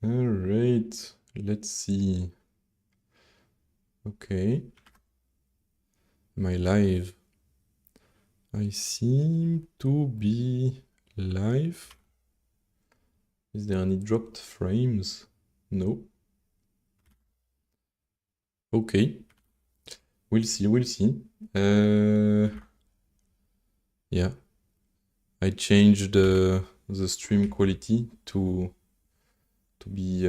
All right, let's see. Okay. Am I live? I seem to be live. Is there any dropped frames? No. Okay. We'll see, we'll see. Yeah. I changed the stream quality to be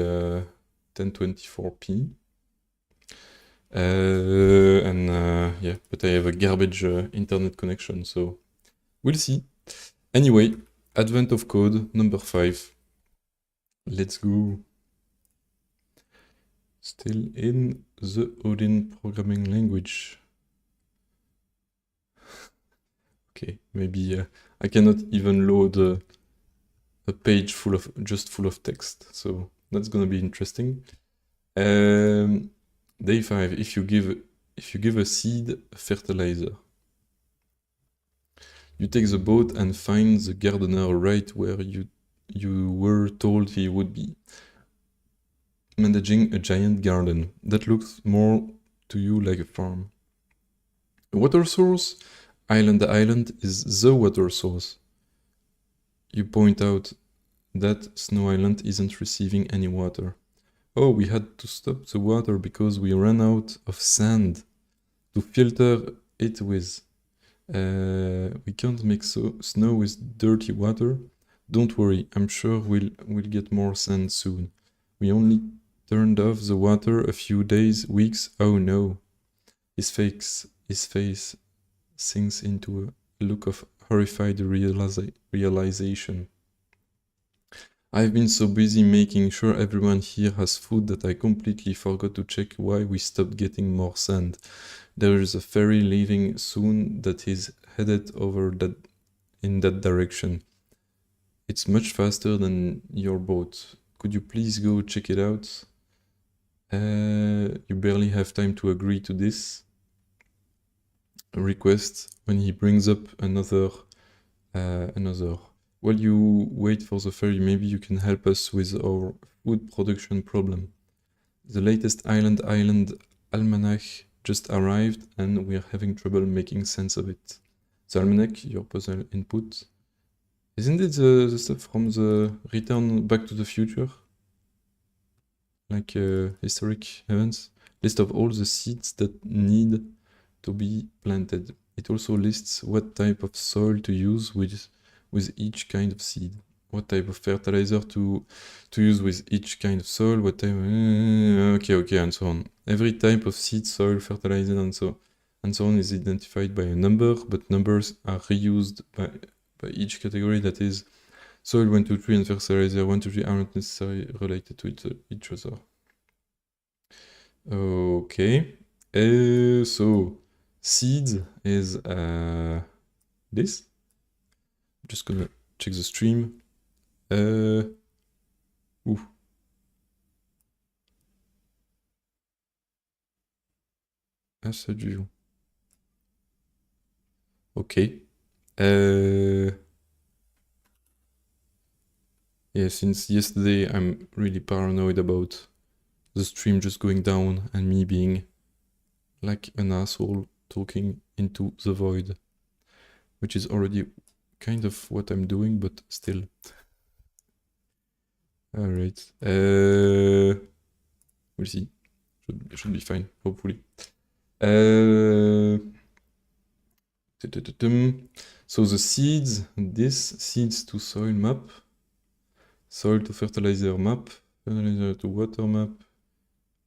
1024p. Yeah, but I have a garbage internet connection, so we'll see. Anyway, Advent of Code number 5. Let's go. Still in the Odin programming language. Okay, maybe I cannot even load a page full of text, so that's gonna be interesting. Day 5. If you give a seed a fertilizer, you take the boat and find the gardener right where you were told he would be, managing a giant garden that looks more to you like a farm. A water source? Island is the water source. You point out that Snow Island isn't receiving any water. Oh, we had to stop the water because we ran out of sand to filter it with. We can't make snow with dirty water. Don't worry, I'm sure we'll get more sand soon. We only turned off the water a few days, weeks. Oh no. His face sinks into a look of horrified realization. I've been so busy making sure everyone here has food that I completely forgot to check why we stopped getting more sand. There is a ferry leaving soon that is headed over in that direction. It's much faster than your boat. Could you please go check it out? You barely have time to agree to this request when he brings up another. While you wait for the ferry, maybe you can help us with our food production problem. The latest Island Almanac just arrived and we are having trouble making sense of it. The almanac, your puzzle input. Isn't it the stuff from the Return Back to the Future? Like historic events? List of all the seeds that need to be planted. It also lists what type of soil to use with each kind of seed. What type of fertilizer to use with each kind of soil, what type okay, and so on. Every type of seed, soil, fertilizer, and so on is identified by a number, but numbers are reused by each category. That is, soil 1, 2, 3 and fertilizer 1, 2, 3 aren't necessarily related to each other. Okay, so seeds is this. I'm just gonna check the stream. Assidu. Okay. Yeah, since yesterday I'm really paranoid about the stream just going down and me being like an asshole talking into the void, which is already kind of what I'm doing, but still. All right. We'll see. Should be fine, hopefully. So the seeds, this seeds to soil map, soil to fertilizer map, fertilizer to water map.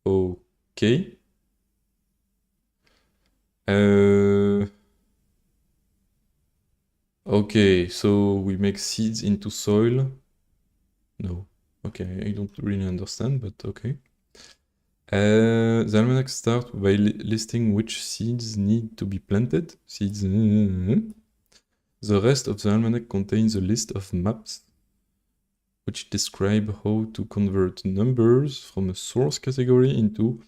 Okay. Okay, so we make seeds into soil. No. Okay, I don't really understand, but okay. The almanac starts by listing which seeds need to be planted. Seeds. The rest of the almanac contains a list of maps which describe how to convert numbers from a source category into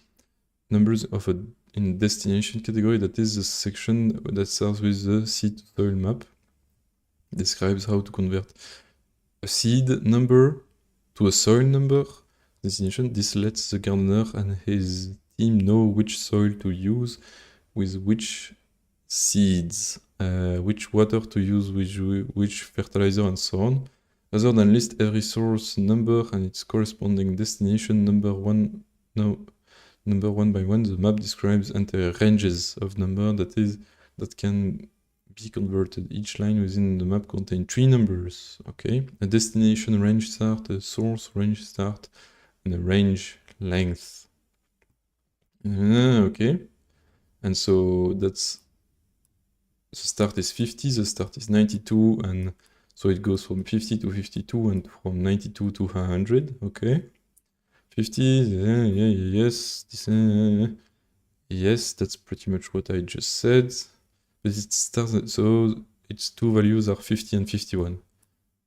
numbers of in destination category. That is the section that starts with the seed to soil map. Describes how to convert a seed number to a soil number destination. This lets the gardener and his team know which soil to use with which seeds, which water to use with which fertilizer, and so on. Rather than list every source number and its corresponding destination number one by one, the map describes entire ranges of number that can be converted. Each line within the map contains 3 numbers. Okay, a destination range start, a source range start, and a range length. Okay, and so that's the start is 50, the start is 92, and so it goes from 50 to 52 and from 92 to 100. Okay, 50, yes, yes, that's pretty much what I just said. But it starts, so its two values are 50 and 51.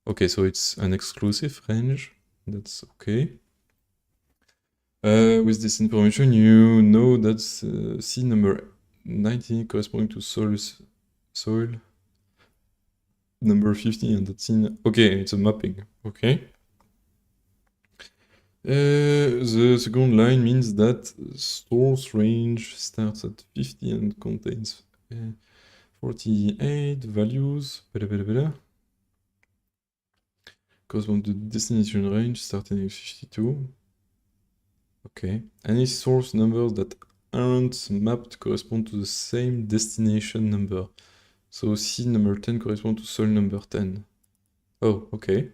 Okay, so it's an exclusive range. That's okay. With this information, you know that seed number 19 corresponding to soil number 50, and that's in. Okay, it's a mapping. Okay. The second line means that source range starts at 50 and contains 48 values. Correspond to destination range starting at 52. Okay. Any source numbers that aren't mapped correspond to the same destination number. So seed number 10 corresponds to soil number 10. Oh, okay.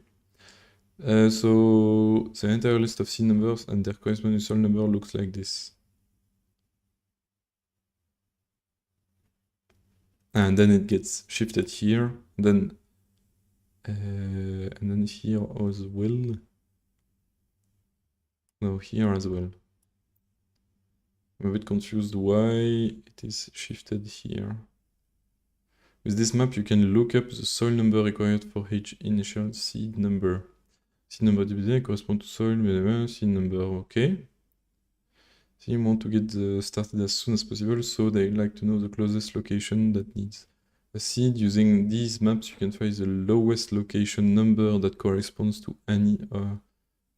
So the entire list of seed numbers and their corresponding soil number looks like this. And then it gets shifted here, then and then here as well. No, here as well. I'm a bit confused why it is shifted here. With this map, you can look up the soil number required for each initial seed number. Seed number divided corresponds to soil, seed number, okay. So you want to get started as soon as possible, so they like to know the closest location that needs a seed. Using these maps, you can find the lowest location number that corresponds to any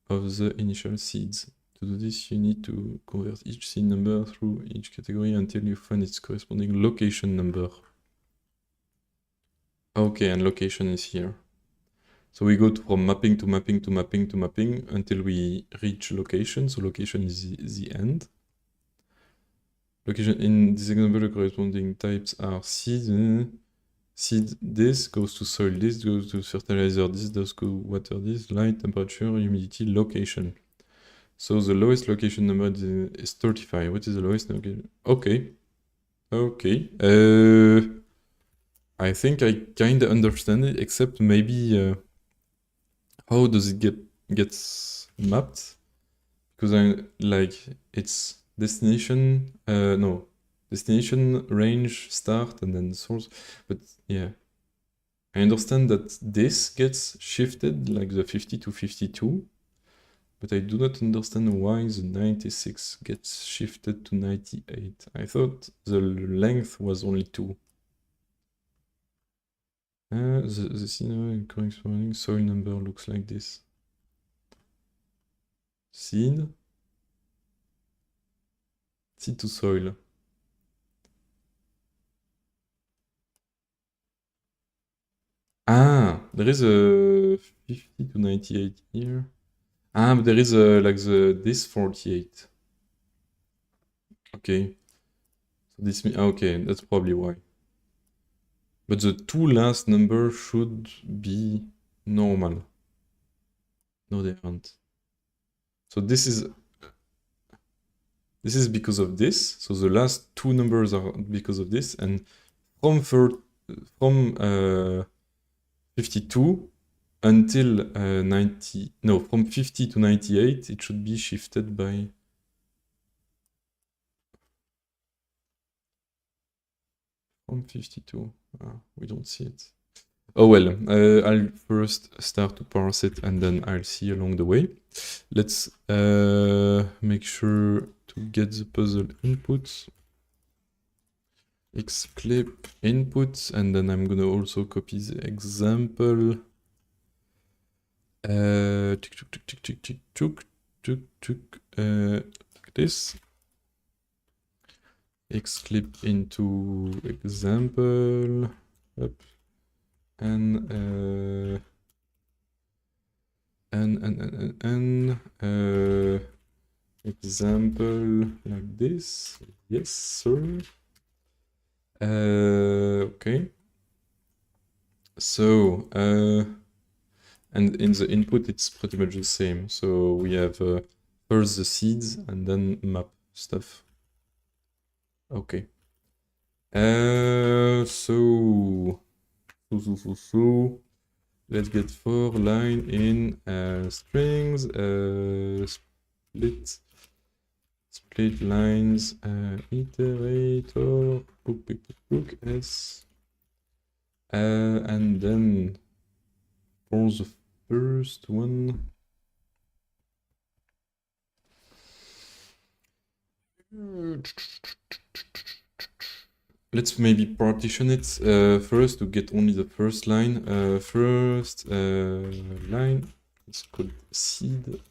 of the initial seeds. To do this, you need to convert each seed number through each category until you find its corresponding location number. Okay, and location is here. So we go from mapping to mapping to mapping to mapping until we reach location. So location is the end. Location in this example, the corresponding types are seed. Seed this goes to soil, this goes to fertilizer, this does go water, this light, temperature, humidity, location. So the lowest location number is 35. What is the lowest location? Okay. Okay. I think I kinda understand it, except maybe how does it gets mapped? Because I like it's destination no. Destination, range, start, and then source. But yeah. I understand that this gets shifted like the 50 to 52. But I do not understand why the 96 gets shifted to 98. I thought the length was only 2. The seed corresponding soil number looks like this. Seed to soil. Ah, there is a 50 to 98 here. Ah, but there is like this 48. Okay. So this okay, that's probably why. But the two last numbers should be normal. No, they aren't. So this is because of this. So the last two numbers are because of this, and from 52 until 90. No, from 50 to 98, it should be shifted by. From 52. We don't see it. Oh well, I'll first start to parse it and then I'll see along the way. Let's make sure to get the puzzle inputs. Xclip inputs, and then I'm gonna also copy the example. like this. Xclip into example. Up. And example like this. Yes, sir. Okay. So, and in the input, it's pretty much the same. So we have first the seeds and then map stuff. Okay. So let's get for line in strings, split lines, iterator, book s, and then for the first one, let's maybe partition it first to get only the first line. First line, it's called seed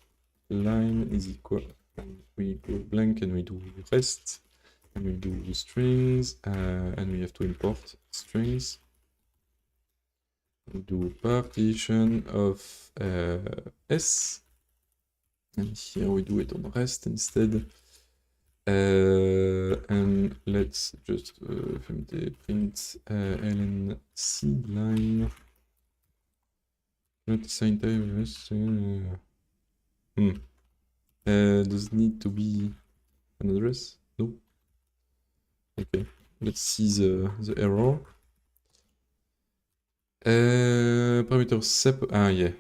line is equal, and we go blank and we do rest, and we do strings, and we have to import strings. We do partition of s, and here we do it on rest instead. And let's just print ln seed line. Not the same time. Does it need to be an address? No. Okay. Let's see the error. Parameter sep. Ah, yeah.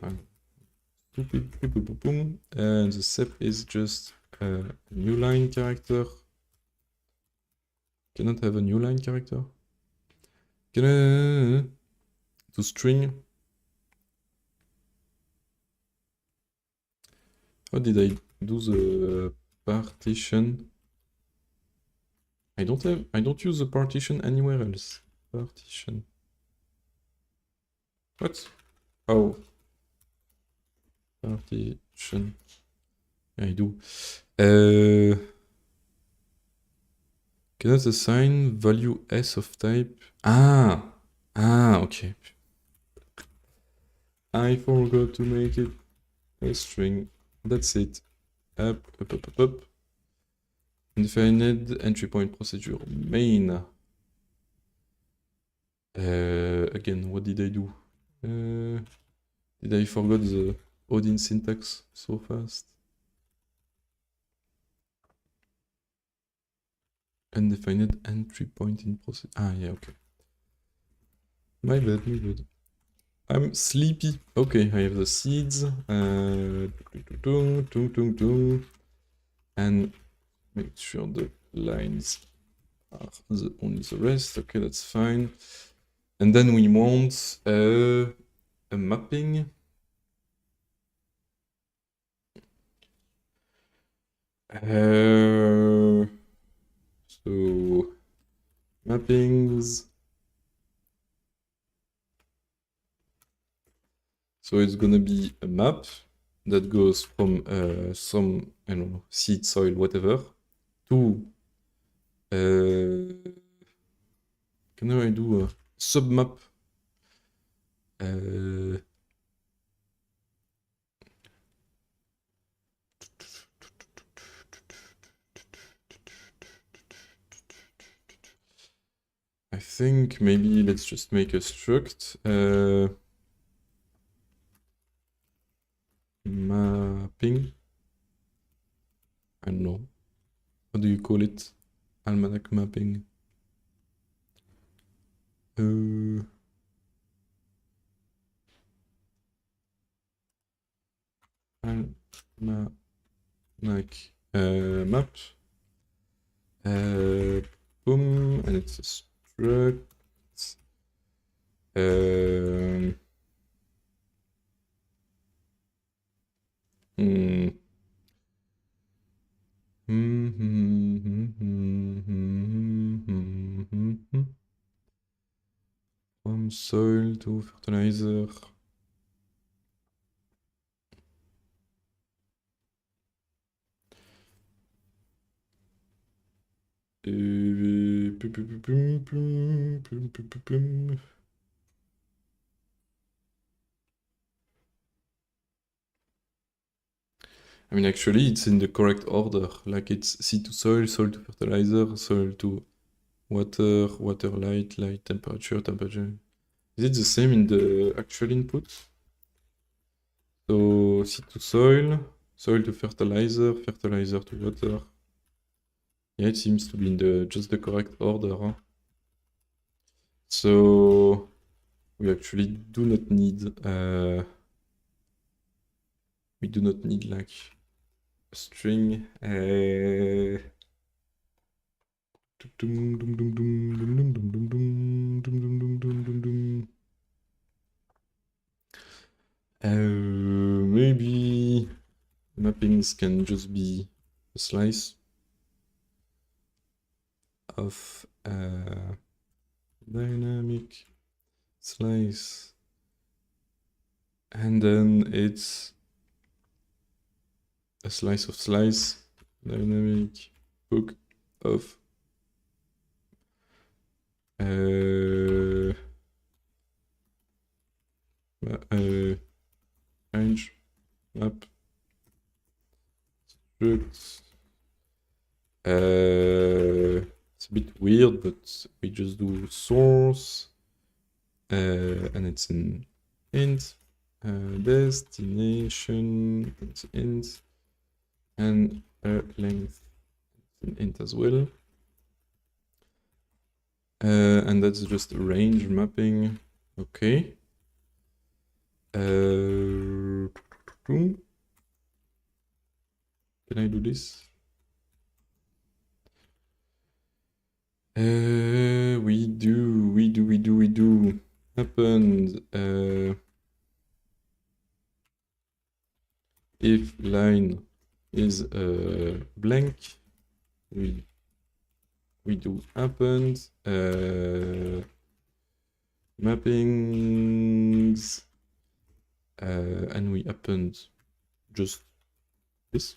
And the sep is just a new line character. Cannot have a new line character. To string. How did I do the partition? I don't use the partition anywhere else. Partition. What? Oh. Partition. Yeah, I do. Cannot assign value s of type. Ah, okay. I forgot to make it a string. That's it. Up. Undefined entry point procedure main. Again, what did I do? Did I forget the Odin syntax so fast? Undefined entry point in procedure. Ah, yeah, okay. My bad. I'm sleepy. Okay, I have the seeds. And make sure the lines are only the rest. Okay, that's fine. And then we want a mapping. So mappings. So it's gonna be a map that goes from some, I don't know, seed, soil, whatever, to can I do a submap? I think maybe let's just make a struct mapping. I don't know. How do you call it? Almanac mapping. Almanac map. Boom, and it's a struct. From soil to fertilizer. I mean, actually, it's in the correct order. Like, it's seed to soil, soil to fertilizer, soil to water, water, light, light, temperature, temperature. Is it the same in the actual input? So, seed to soil, soil to fertilizer, fertilizer to water. Yeah, it seems to be in the just the correct order. Huh? So, we actually do not need like a string. Maybe mappings can just be a slice of dynamic slice, and then it's a slice of slice dynamic hook of range map struct. It's a bit weird, but we just do source, and it's an int, destination, it's int, and length, it's an int as well. And that's just a range mapping. Okay. Can I do this? We do. Happened. If line is blank, we do append. Mappings. And we append just this.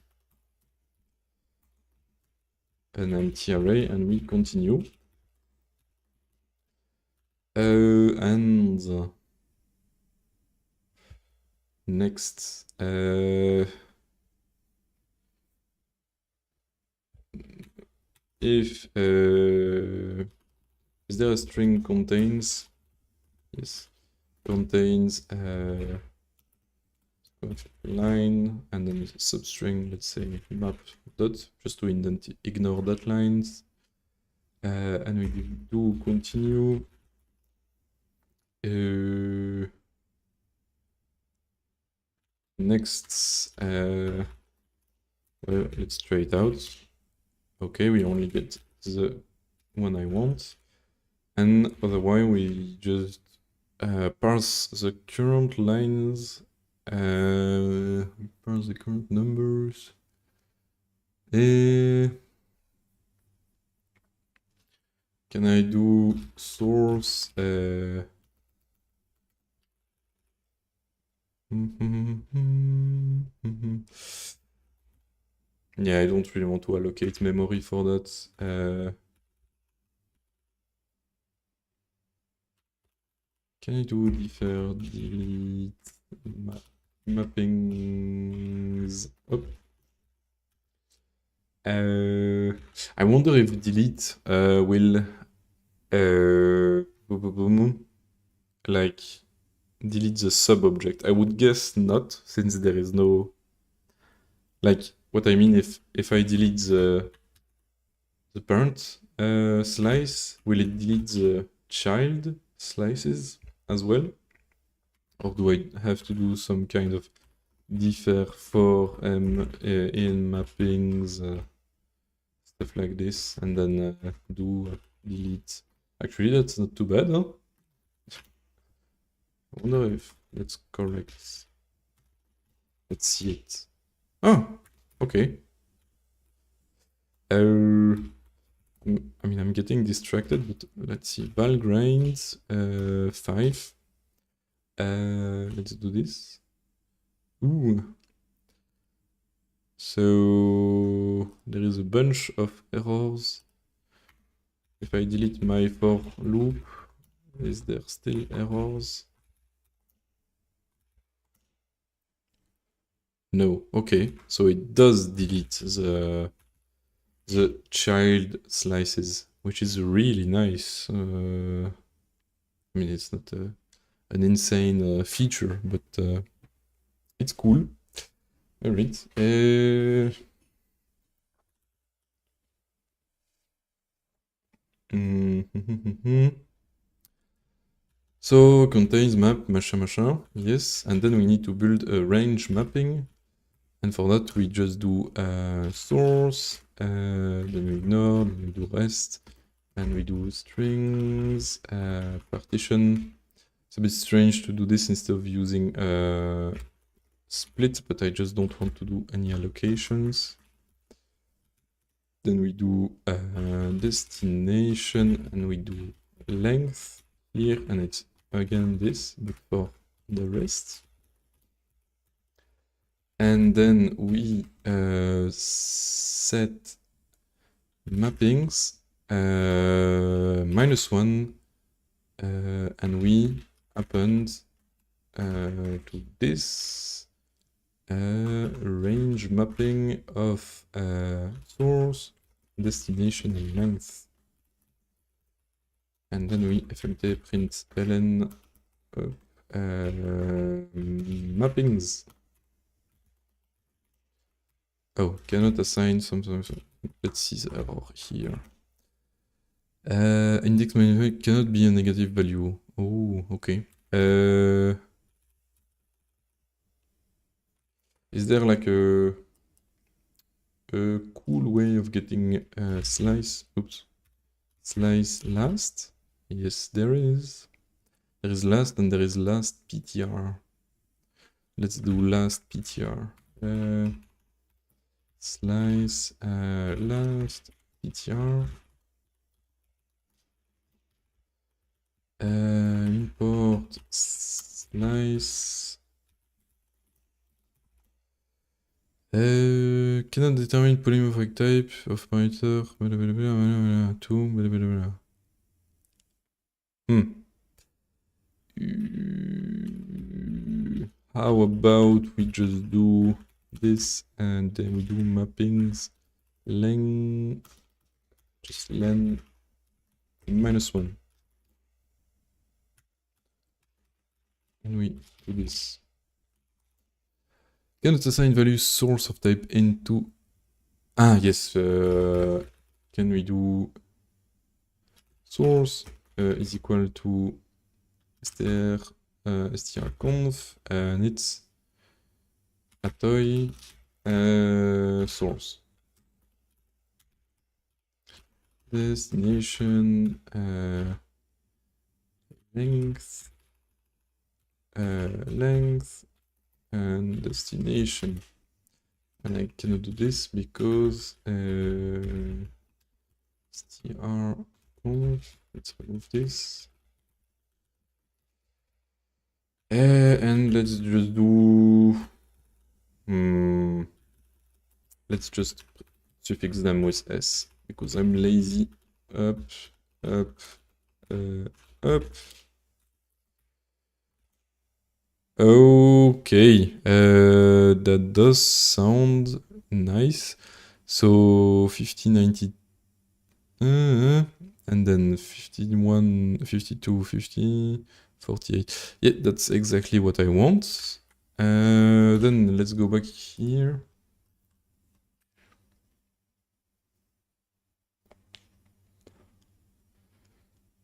An empty array, and we continue. And next, if is there a string contains? Yes, contains line, and then a substring, let's say map dot, just to ignore that lines. And we do continue. Next, well, let's try it out. Okay, we only get the one I want, and otherwise we just parse the current lines, parse the current numbers. Can I do source? Yeah, I don't really want to allocate memory for that. Can I do defer, delete, mappings? Up. I wonder if delete will like delete the sub-object. I would guess not, since there is no, like, what I mean, if I delete the parent slice, will it delete the child slices as well? Or do I have to do some kind of defer for in mappings, stuff like this, and then do delete? Actually, that's not too bad, huh? I wonder if that's correct. Let's see it. Oh, okay. I mean, I'm getting distracted, but let's see. Valgrind 5. Let's do this. Ooh. So there is a bunch of errors. If I delete my for loop, is there still errors? No. Okay, so it does delete the child slices, which is really nice. I mean, it's not an insane feature, but it's cool. All right. So contains map machin machin, yes, and then we need to build a range mapping, and for that we just do source, then we ignore, then we do rest, and we do strings, partition. It's a bit strange to do this instead of using split, but I just don't want to do any allocations. Then we do destination, and we do length here, and it's again this, but for the rest. And then we set mappings -1, and we append to this range mapping of source, destination, and length. And then we fmt print ln mappings. Oh, cannot assign something. Let's see the error here. Index management cannot be a negative value. Oh, okay. Is there like a cool way of getting slice? Oops. Slice last? Yes, there is. There is last and there is last PTR. Let's do last PTR. Slice last PTR. Import slice. Cannot determine polymorphic type of parameter. Two. How about we just do this and then we do mappings len, just len -1. And we do this. Cannot assign value source of type into. Ah, yes. Can we do source is equal to strconf and it's atoy source. Destination length and destination, and I cannot do this because strconf. Let's remove this, and let's just do let's just suffix them with s because I'm lazy. Up. Okay, that does sound nice. So 5090, and then 51, 52, 50, 48. Yeah, that's exactly what I want. Then let's go back here.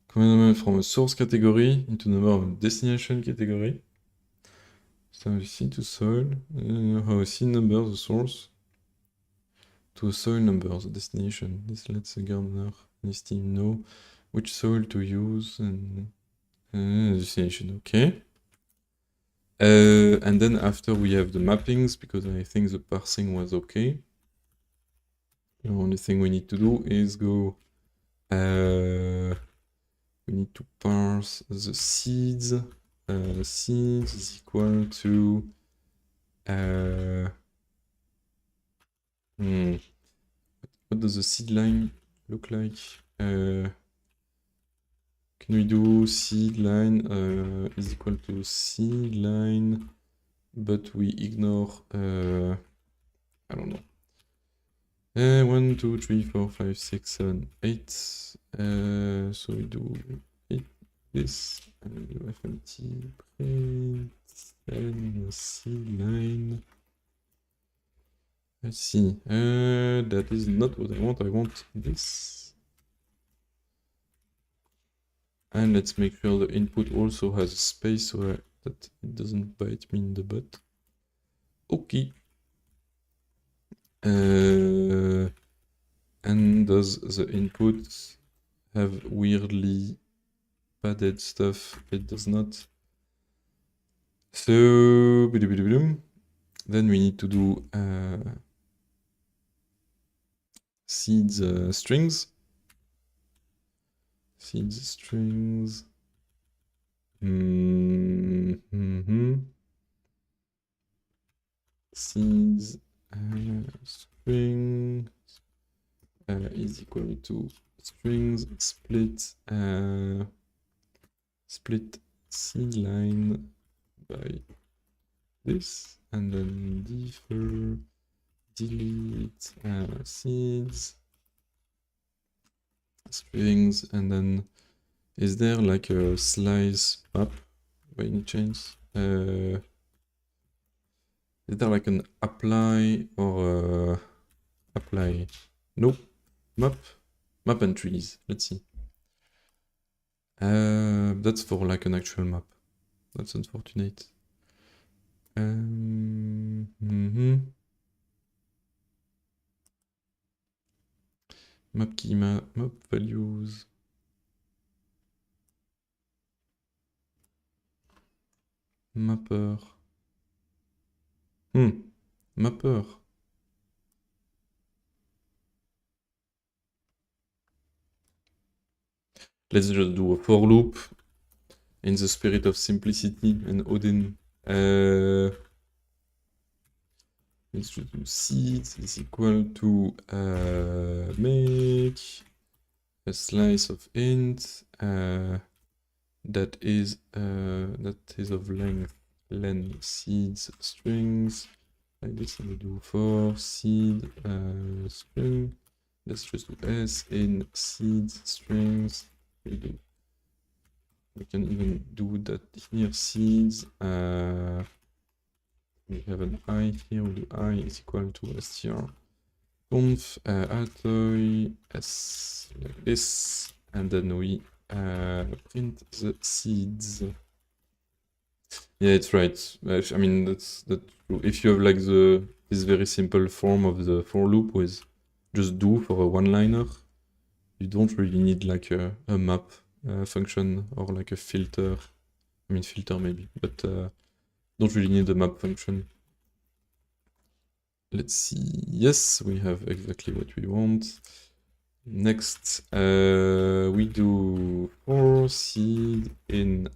Command from a source category into number of destination category. So see to soil, how see number the source to a soil number the destination. This lets the gardener and his team know which soil to use and destination. Okay. And then after we have the mappings, because I think the parsing was okay. The only thing we need to do is go. We need to parse the seeds. Seeds is equal to what does the seed line look like? Can we do seed line is equal to seed line, but we ignore, I don't know. 1, 2, 3, 4, 5, 6, 7, 8. So we do this, and we do FMT print, and seed line. Let's see. That is not what I want. I want this. And let's make sure the input also has a space so that it doesn't bite me in the butt. Okay. And does the input have weirdly padded stuff? It does not. So, then we need to do seeds strings. Seeds strings. Seeds string is equal to strings split split seed line by this, and then defer delete seeds strings, and then is there like a slice map by any chance? Is there like an apply or apply? Nope. Map and trees. Let's see. That's for like an actual map. That's unfortunate. Map key, map values. Mapper. Mapper. Let's just do a for loop in the spirit of simplicity and Odin. Let's just do seeds is equal to make a slice of int that is of length len seeds strings like this, and we do for seed string. Let's just do s in seeds strings. We can even do that here, seeds. We have an I here, we do I is equal to str conf altoy s like this, and then we print the seeds. Yeah, it's right. I mean, that's true. If you have like this very simple form of the for loop with just do for a one-liner, you don't really need like a map function or like a filter. I mean, filter maybe, but don't really need a map function. Let's see. Yes, we have exactly what we want. Next, we do for seed in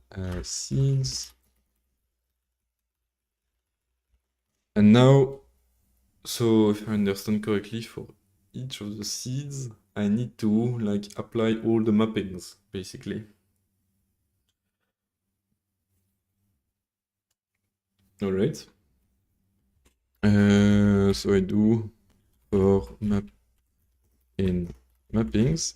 seeds. And now, so if I understand correctly, for each of the seeds, I need to like apply all the mappings, basically. All right. So I do for map in mappings.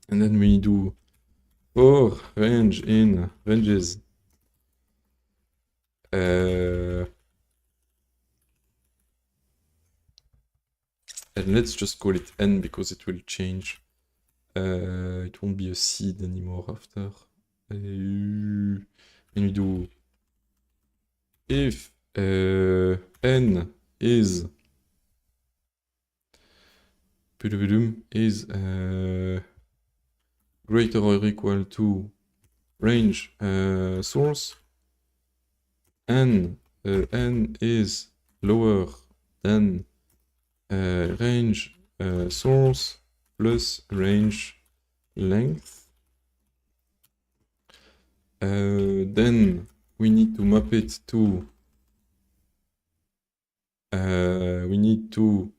And then we do for range in ranges. And let's just call it n because it will change. It won't be a seed anymore after. And we do if n is greater or equal to range source, and n is lower than range source plus range length, then we need to map it to we need to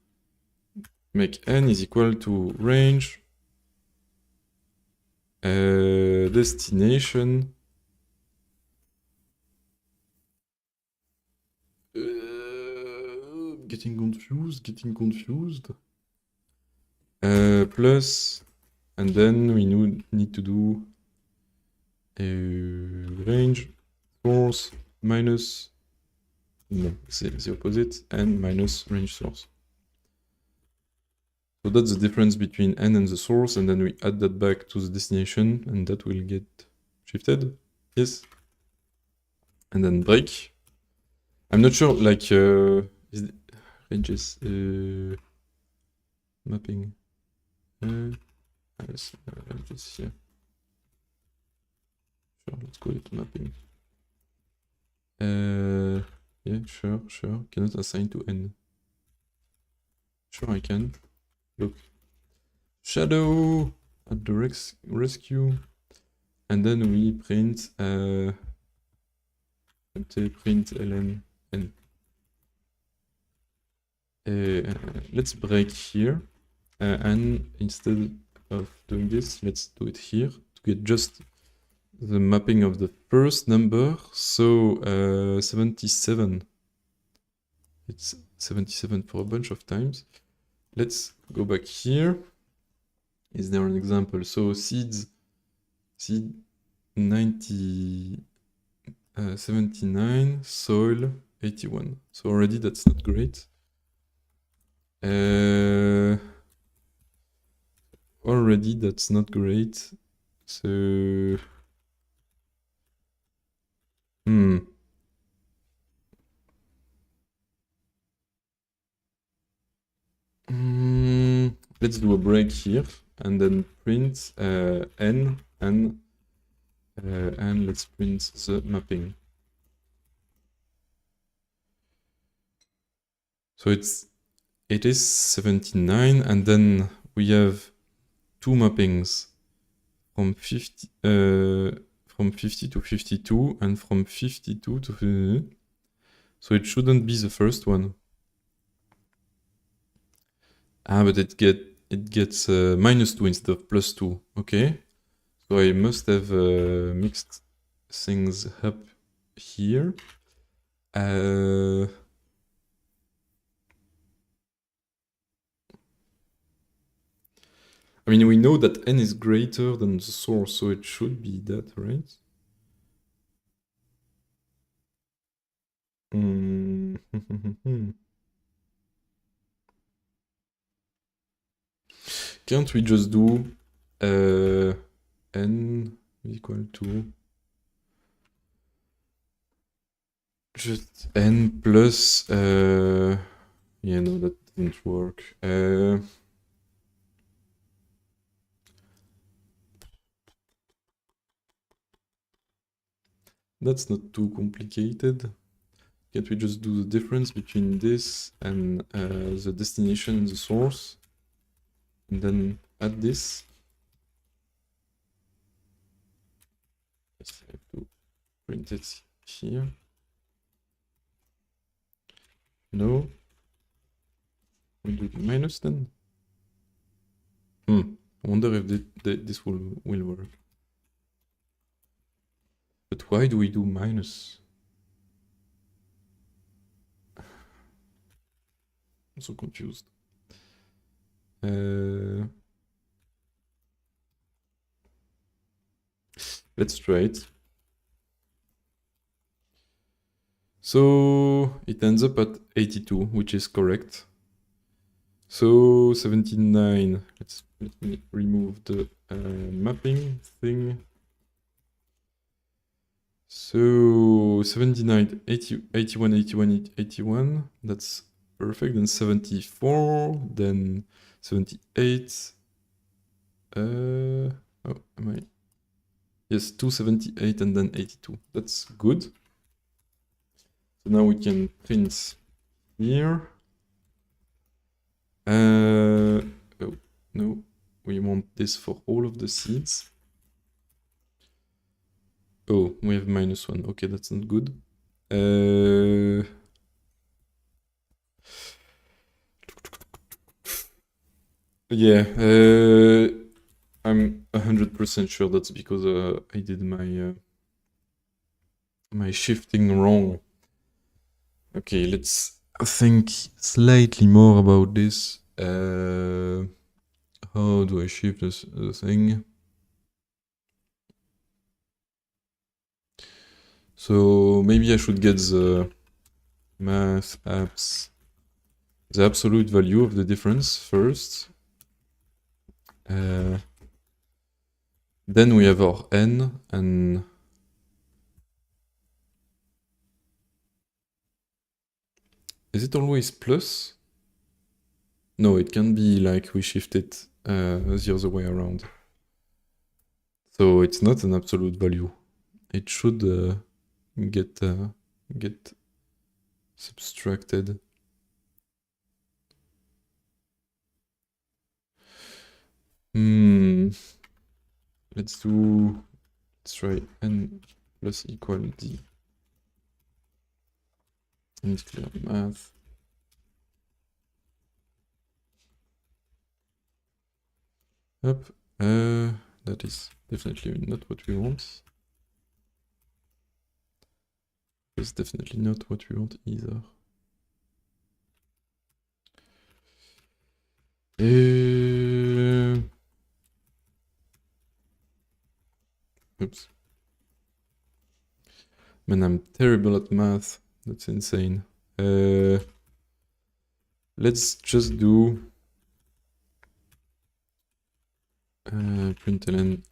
make n is equal to range destination getting confused plus, and then we need to do range source minus, no, c'est the opposite, n minus range source. So that's the difference between n and the source, and then we add that back to the destination, and that will get shifted. Yes. And then break. I'm not sure, like, is the ranges mapping. Let's ranges here. Sure, let's call it mapping. Yeah, sure. Cannot assign to n. Sure, I can. Look. Shadow at the rescue. And then we print print ln n. Let's break here. And instead of doing this, let's do it here to get just the mapping of the first number. So 77. It's 77 for a bunch of times. Let's go back here. Is there an example? So seed 90, 79, soil 81. So already that's not great. Already that's not great. So let's do a break here and then print n and let's print the mapping. So it is 79, and then we have two mappings from 50 to 52 and from 52 to 50. So it shouldn't be the first one. But it gets -2 instead of +2. Okay, so I must have mixed things up here. I mean, we know that n is greater than the source, so it should be that, right? Can't we just do n equal to just n plus yeah, no, that didn't work. That's not too complicated. Can't we just do the difference between this and the destination and the source, and then add this? Yes, I have to print it here. No. We do minus then? I wonder if this will work. But why do we do minus? I'm so confused. Let's try it. So it ends up at 82, which is correct. So 79, let me remove the mapping thing. So 79, 80, 81, 81, 81, that's perfect. Then 74, then 78. Oh, am I? Yes, 278 and then 82. That's good. So now we can print here. Oh, no, we want this for all of the seeds. Oh, we have -1. Okay, that's not good. Yeah, I'm 100% sure that's because I did my shifting wrong. Okay, let's think slightly more about this. How do I shift this thing? So maybe I should get the math apps, the absolute value of the difference first. Then we have our n, and is it always plus? No, it can be like we shift it the other way around. So it's not an absolute value. It should get subtracted. Let's try n plus equal d. And it's clear math. Up. That is definitely not what we want. It's definitely not what we want either. Oops. Man, I'm terrible at math. That's insane. Let's just do println.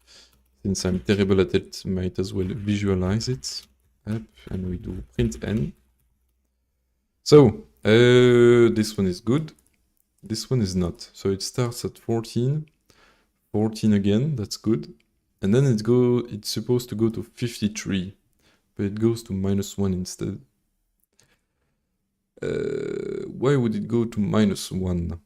Since I'm terrible at it, might as well visualize it. And we do print So this one is good. This one is not. So it starts at 14. 14 again, that's good. And then it's supposed to go to 53, but it goes to -1 instead. Why would it go to -1?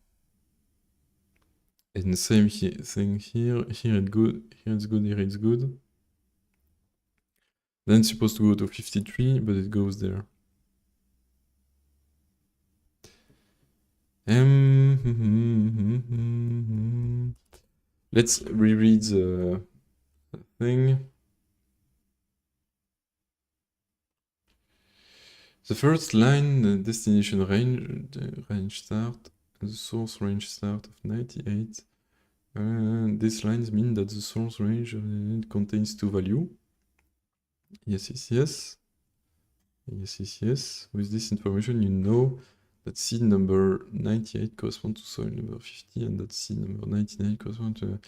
And same thing here. Here it's good. Here it's good. Here it's good. Then it's supposed to go to 53, but it goes there. Let's reread the thing. The first line, the destination range start, the source range start of 98. These lines mean that the source range contains two values. Yes, yes, yes. Yes, yes, yes. With this information, you know that seed number 98 corresponds to soil number 50, and that seed number 99 corresponds to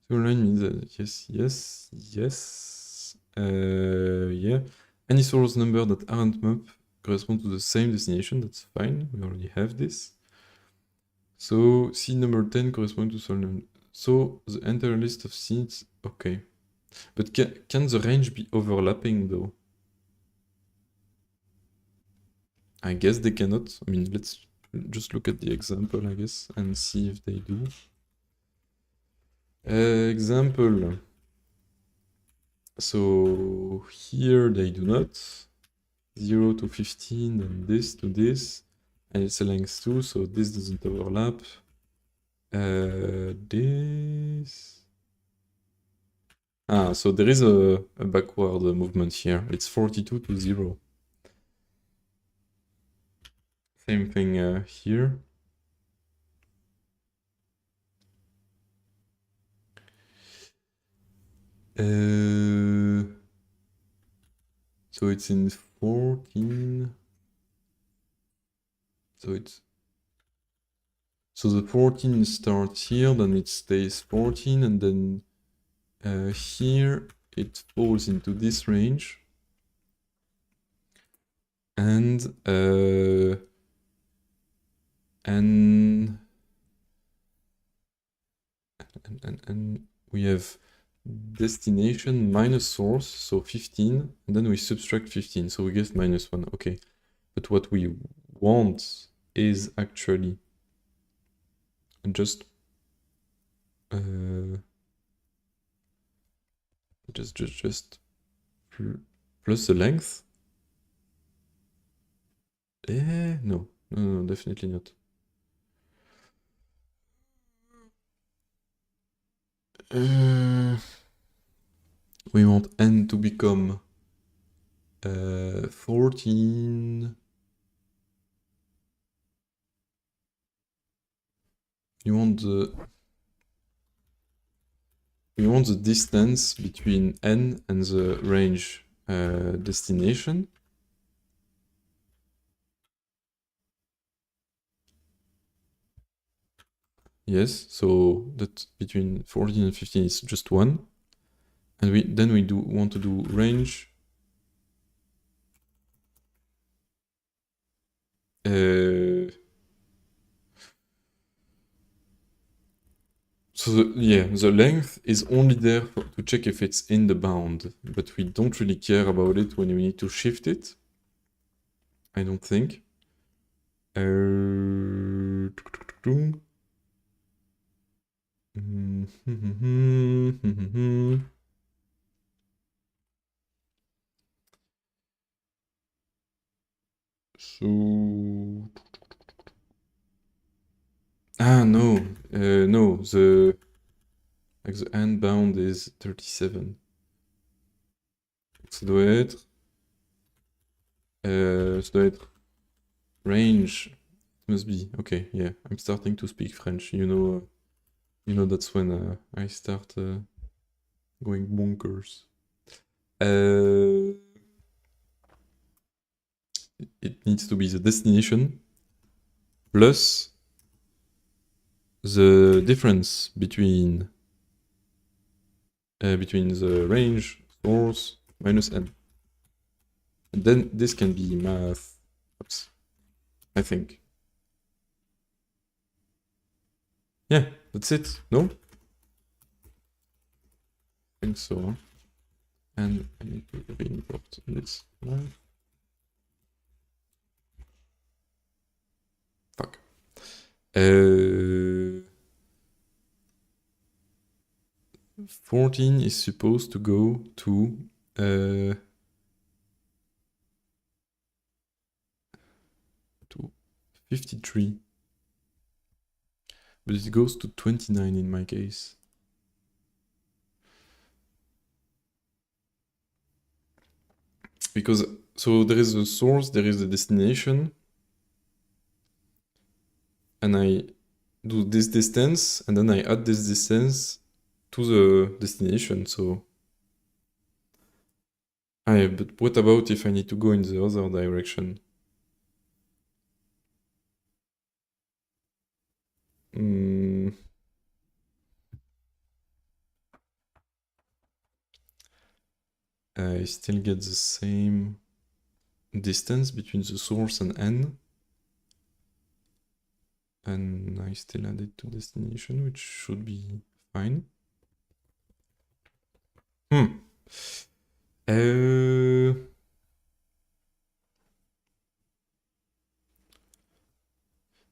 soil line means that yes, yes, yes. Yeah. Any source number that aren't map correspond to the same destination. That's fine. We already have this. So seed number 10 corresponds to soil number. So the entire list of seeds. Okay. But can the range be overlapping though? I guess they cannot. I mean, let's just look at the example, I guess, and see if they do. Example. So here they do not. 0 to 15, and this to this. And it's a length 2, so this doesn't overlap. This. Ah, so there is a backward movement here. It's 42 to 0. Same thing here. So it's in 14. So the 14 starts here, then it stays 14, and then here it falls into this range. And we have destination minus source, so 15, and then we subtract 15, so we get -1. Okay, but what we want is actually just plus the length. No, definitely not. We want n to become 14. We want the distance between n and the range destination. Yes, so that between 14 and 15 is just 1. And we want to do range. So the length is only there to check if it's in the bound, but we don't really care about it when we need to shift it. I don't think. So no, no, the end bound is 37. Ça doit être range. It must be okay. Yeah, I'm starting to speak French. You know that's when I start going bonkers. It needs to be the destination plus the difference between the range source minus n. And then this can be math. Oops. I think. Yeah, that's it. No? I think so. Huh? And I need to re-import this. Fuck. 14 is supposed to go to 53. But it goes to 29 in my case. Because, so there is a source, there is a destination, and I do this distance, and then I add this distance to the destination, so... but what about if I need to go in the other direction? I still get the same distance between the source and n. And I still add it to destination, which should be fine.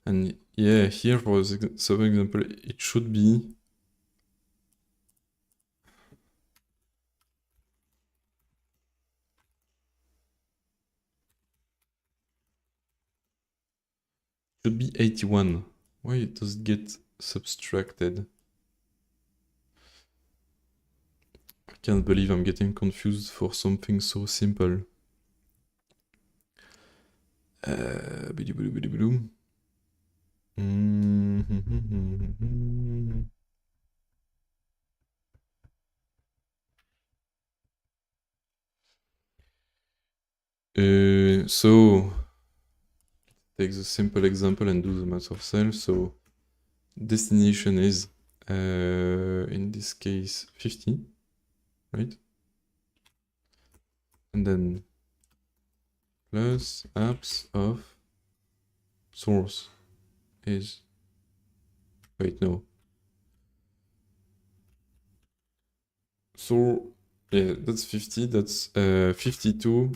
And yeah, here for example, it should be should be 81. Why does it get subtracted? I can't believe I'm getting confused for something so simple. So take the simple example and do the math ourselves. So destination is in this case 50, right? And then plus apps of source is, wait, no. So yeah, that's 50, that's 52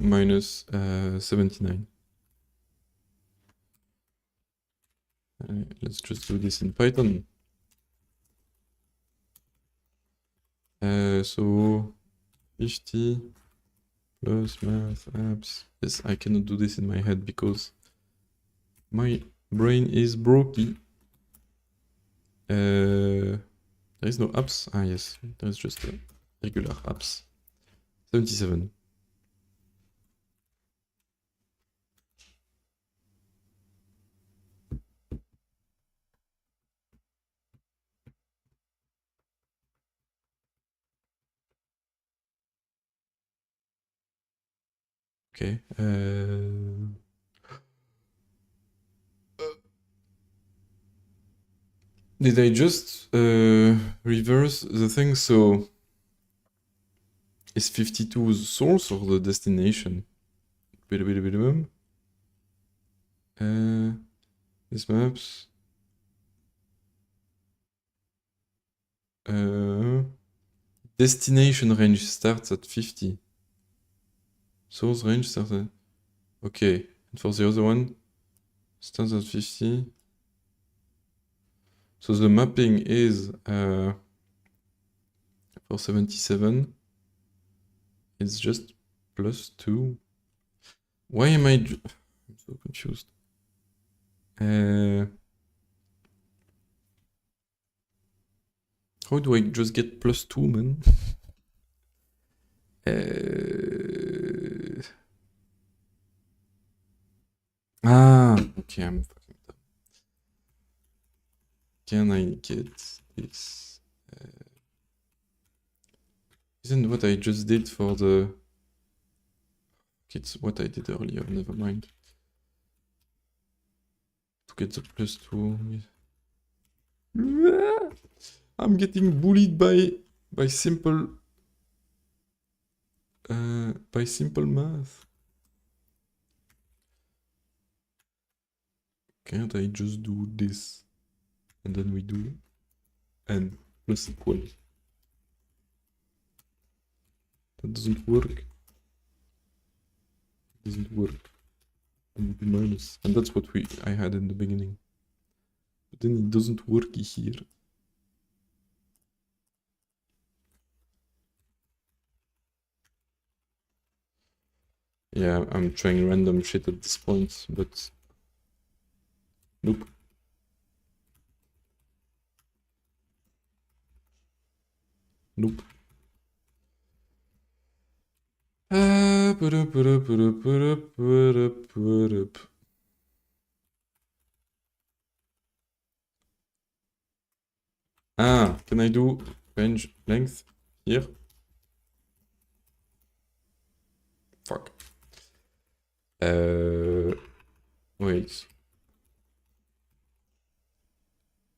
minus 79. Let's just do this in Python. So 50 plus math apps. Yes, I cannot do this in my head because my brain is broken. There is no apps. Ah, yes, there is just regular apps. 77. Okay. Did I just reverse the thing? So is 52 the source or the destination? This maps. Destination range starts at 50. Source range starts at... Okay. And for the other one, starts at 50. So the mapping is for 77. It's just +2. Why am I... I'm so confused. How do I just get +2, man? Ah, okay, I'm fucking dumb. Can I get this? Isn't what I just did for the... It's what I did earlier, never mind. To get the +2... I'm getting bullied by simple math. Can't I just do this and then we do n plus equal? That doesn't work. It doesn't work. And minus, and that's what I had in the beginning. But then it doesn't work here. Yeah, I'm trying random shit at this point, but nope. Nope. Ah, can I do range length here? Fuck. Wait.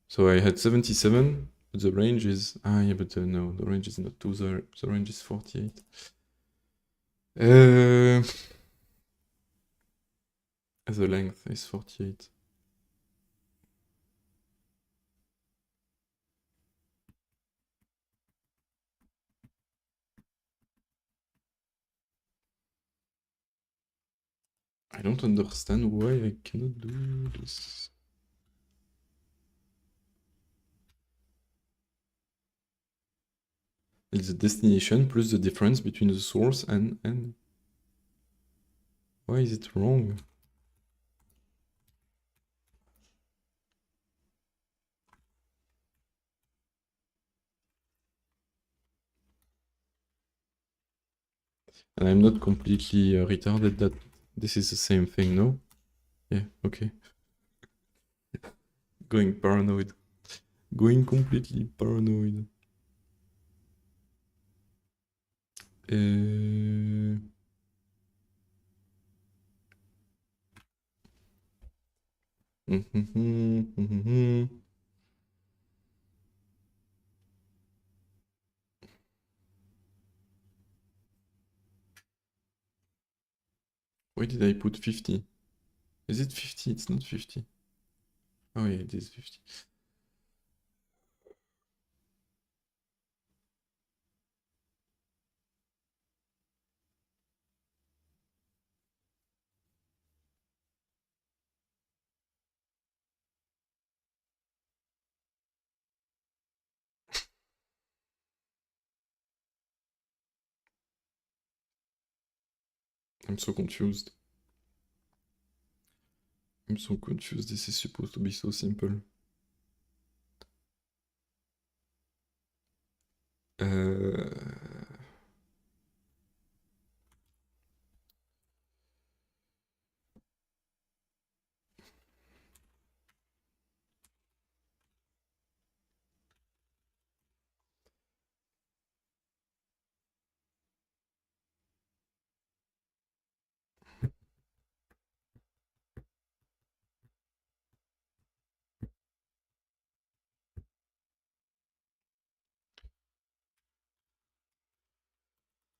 So I had 77, but the range is... Ah, yeah, but no, the range is not 2, the range is 48. The length is 48. I don't understand why I cannot do this. It's the destination plus the difference between the source and n. Why is it wrong? And I'm not completely retarded that this is the same thing, no? Yeah, okay. Going paranoid. Going completely paranoid. Why did I put 50? Is it 50? It's not 50. Oh yeah, it is 50. I'm so confused. I'm so confused. This is supposed to be so simple.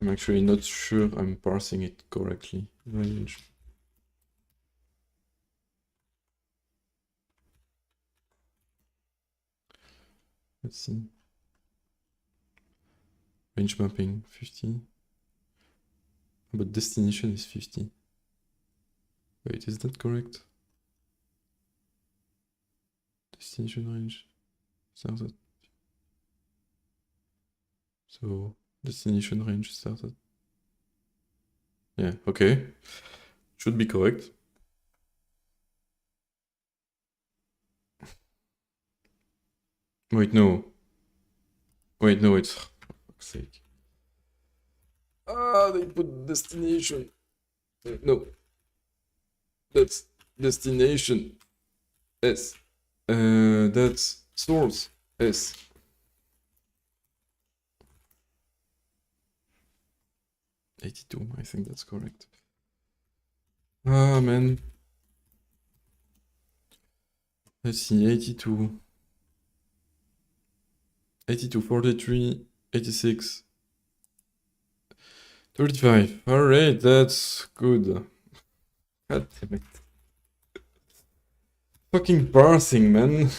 I'm actually not sure I'm parsing it correctly. Range. Let's see. Range mapping 50. But destination is 50. Wait, is that correct? Destination range. Started. So destination range started. Yeah, okay. Should be correct. Wait, no. Wait, no, it's... For fuck's sake. Ah, they put destination. No. That's destination. S. That's source. S. $82, I think that's correct. Ah, man. Let's see, 82. 82, 43, 86, 35. Alright, that's good. God damn it. Fucking parsing, man.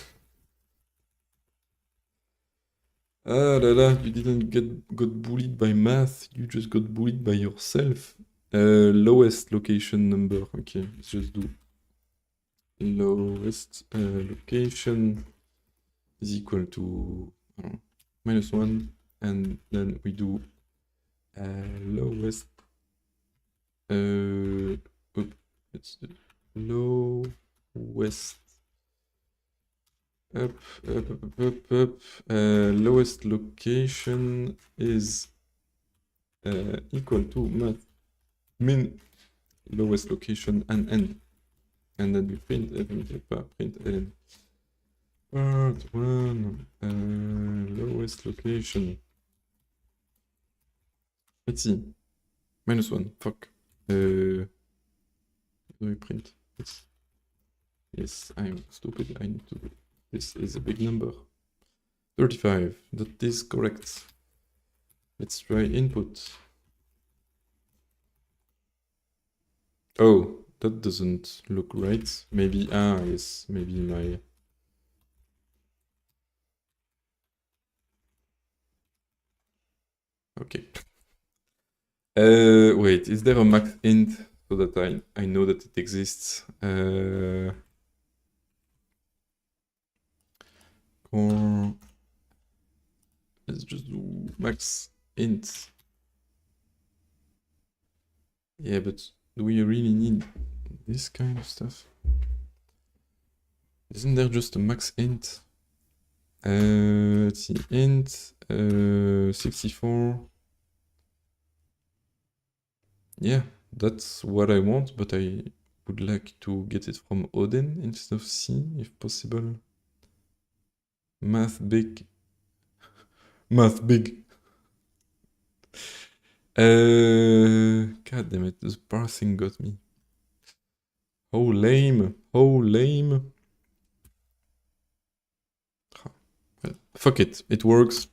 Ah la la, you didn't got bullied by math, you just got bullied by yourself. Lowest location number. Okay, let's just do lowest location is equal to -1, and then we do lowest let's do lowest up. Lowest location is equal to math min lowest location and n, and then we print ln. Part 1, lowest location. Let's see. -1. Fuck. Do we print? Yes, I'm stupid. I need to. This is a big number. 35. That is correct. Let's try input. Oh, that doesn't look right. Maybe, yes, maybe my... Okay. Wait, is there a max int so that I know that it exists? Or let's just do max int. Yeah, but do we really need this kind of stuff? Isn't there just a max int? Let's see, int 64. Yeah, that's what I want, but I would like to get it from Odin instead of C, if possible. Math big. Math big. God damn it, this parsing got me. Oh, lame. Oh, lame. Well, fuck it, it works.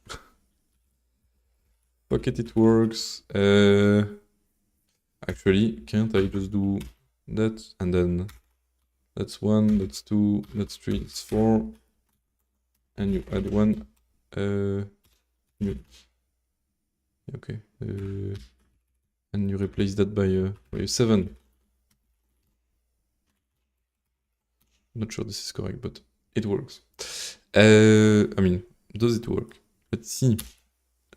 Fuck it, it works. Actually, can't I just do that and then that's 1, that's 2, that's 3, that's 4, and you add 1. Okay, and you replace that by a 7. Not sure this is correct, but it works. I mean, does it work? Let's see.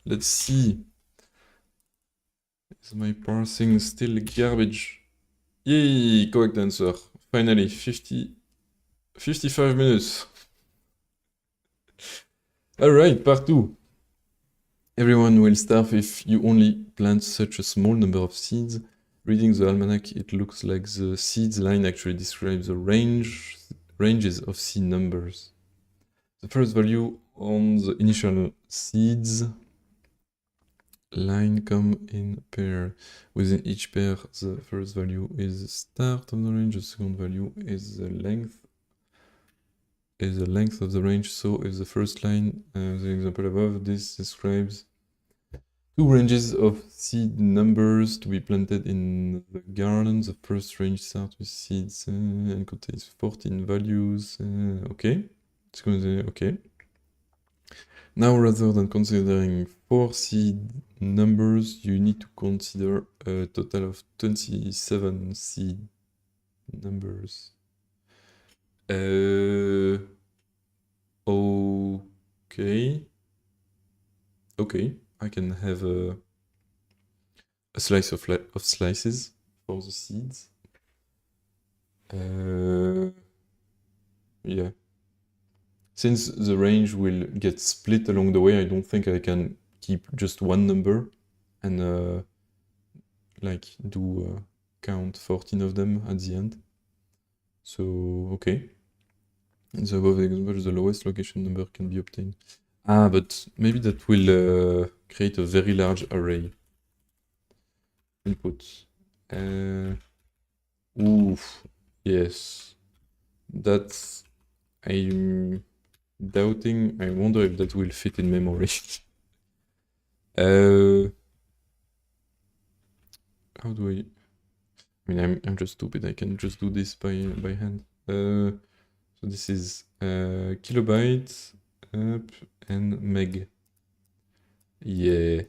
Let's see. Is my parsing still garbage? Yay! Correct answer. Finally, 55 minutes. Alright, part 2. Everyone will starve if you only plant such a small number of seeds. Reading the almanac, it looks like the seeds line actually describes the ranges of seed numbers. The first value on the initial seeds line come in pair. Within each pair, the first value is the start of the range, the second value is the length of the range. So if the first line, the example above, this describes two ranges of seed numbers to be planted in the garden. The first range starts with seeds and contains 14 values. Okay, it's going to okay. Now, rather than considering 4 seed numbers, you need to consider a total of 27 seed numbers. Okay. Okay, I can have a slice of slices for the seeds. Yeah. Since the range will get split along the way, I don't think I can keep just one number and like do count 14 of them at the end. So, okay. In the above example, the lowest location number can be obtained. Ah, but maybe that will create a very large array. Input. Oof. Yes. That's... I'm doubting. I wonder if that will fit in memory. How do I... I mean, I'm just stupid. I can just do this by hand. So this is kilobytes up and meg. Yeah.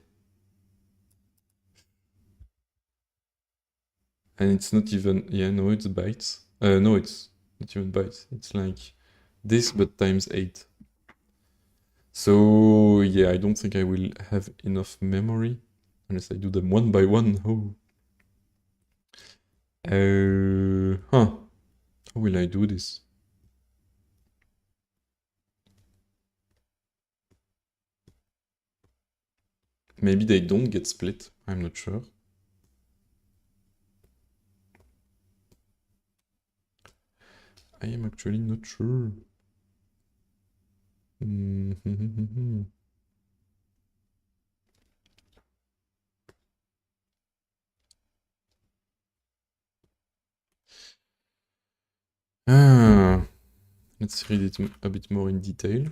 And it's not even... Yeah, no, it's bytes. No, it's not even bytes. It's like this, but times 8. So, yeah, I don't think I will have enough memory unless I do them one by one. Oh. How will I do this? Maybe they don't get split. I'm not sure. I am actually not sure. Let's read it a bit more in detail.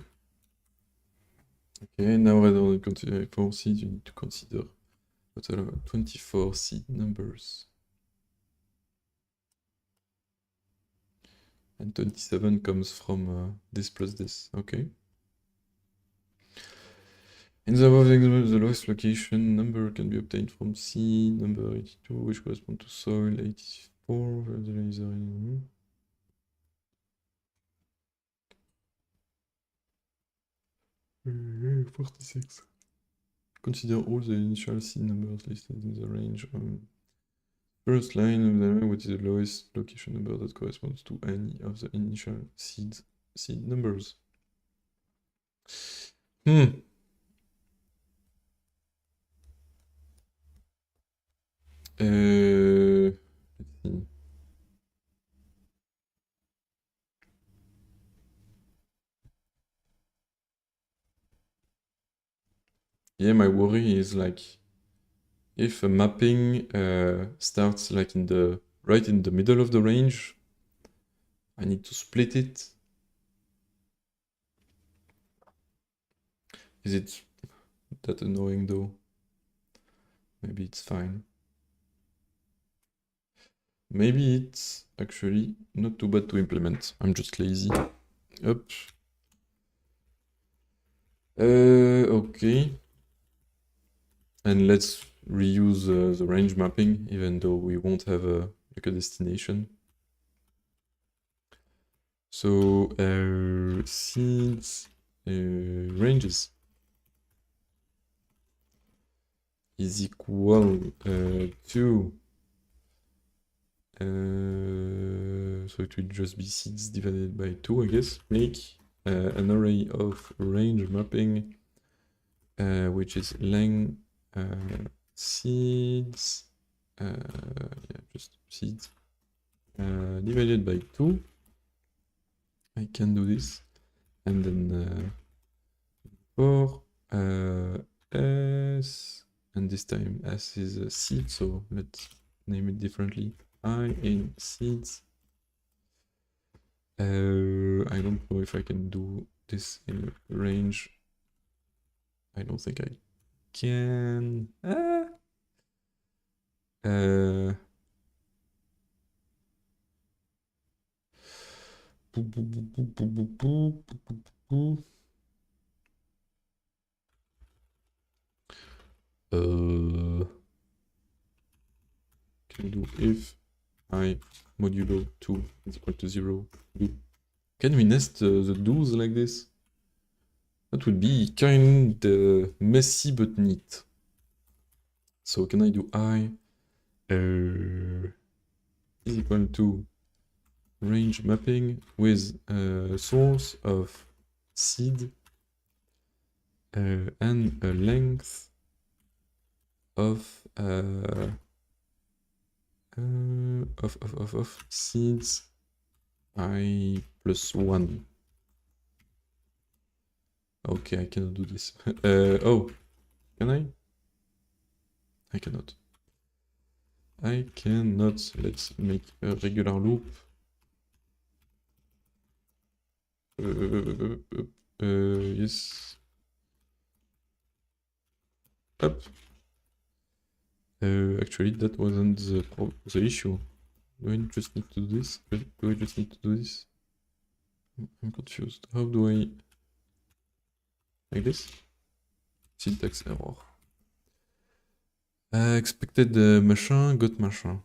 Okay, now rather than consider 4 seeds, you need to consider a total of 24 seed numbers. And 27 comes from this plus this, okay. In the above example, the lowest location number can be obtained from seed number 82, which corresponds to soil 84, fertilizer. 46. Consider all the initial seed numbers listed in the range. First line of the what is the lowest location number that corresponds to any of the initial seed numbers. Let's see. Yeah, my worry is like if a mapping starts like right in the middle of the range, I need to split it. Is it that annoying though? Maybe it's fine. Maybe it's actually not too bad to implement. I'm just lazy. Up. Okay. And let's reuse the range mapping, even though we won't have like a destination. So seeds ranges is equal to so it will just be seeds divided by 2, I guess. Make an array of range mapping which is len seeds, yeah, just seeds, divided by 2. I can do this, and then for s, and this time s is a seed, so let's name it differently. I in seeds. I don't know if I can do this in range. I don't think I can. Can do if I modulo 2 is equal to 0. Do. Can we nest the do's like this? That would be kind of messy but neat. So can I do I is equal to range mapping with a source of seed and a length of seeds I plus 1. Okay, I cannot do this. Oh, can I? I cannot. I cannot. Let's make a regular loop. Yes. Up. Actually, that wasn't the issue. Do I just need to do this? Do I just need to do this? I'm confused. How do I... Like this? Syntax error. Expected machin, got machin.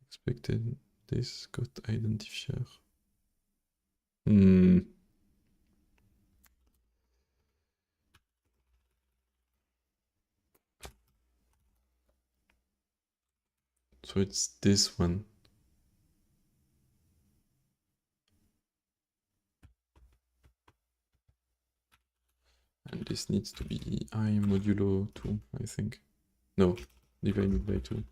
Expected this, got identifier. So it's this one. And this needs to be I modulo 2, I think. No, divided by 2.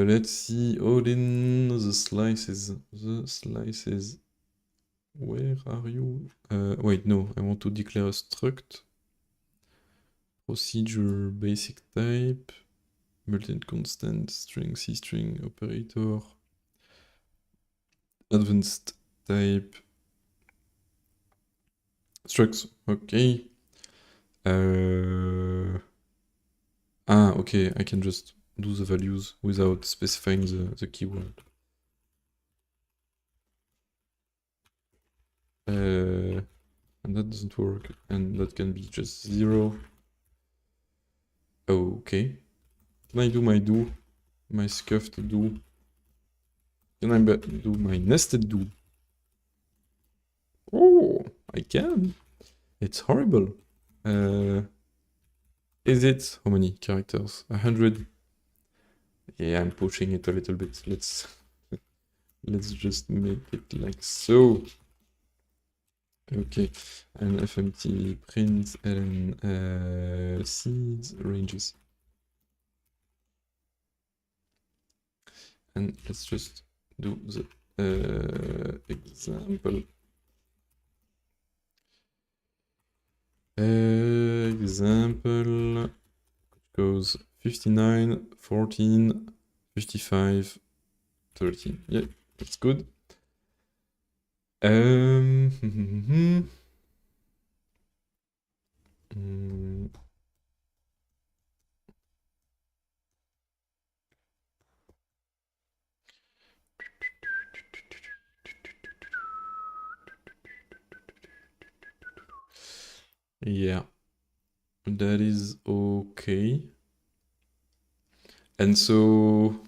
Let's see, all in the slices. The slices. Where are you? Wait, no, I want to declare a struct. Procedure basic type. Multi constant string C string operator. Advanced type. Structs, okay. Okay, I can just do the values without specifying the keyword. And that doesn't work, and that can be just 0. Okay. Can I do my do? My scuffed do? Can I do my nested do? Oh, I can. It's horrible. Is it? How many characters? 100. Yeah, I'm pushing it a little bit. Let's just make it like so. Okay, and fmt print ln seeds ranges. And let's just do the example. Example goes 59, 14, 55, 13. Yeah, that's good. Yeah, that is okay. And so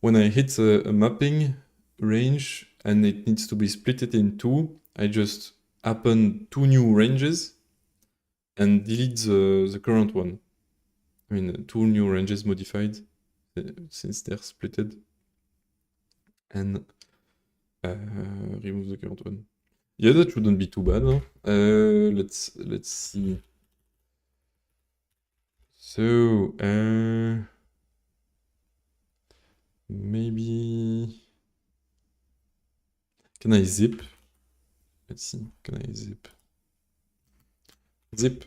when I hit a mapping range and it needs to be splitted in 2, I just append 2 new ranges and delete the current one. I mean, 2 new ranges modified since they're splitted. And Remove the current one. Yeah, that shouldn't be too bad. Huh? Let's see. So, maybe can I zip? Let's see. Can I zip? Zip.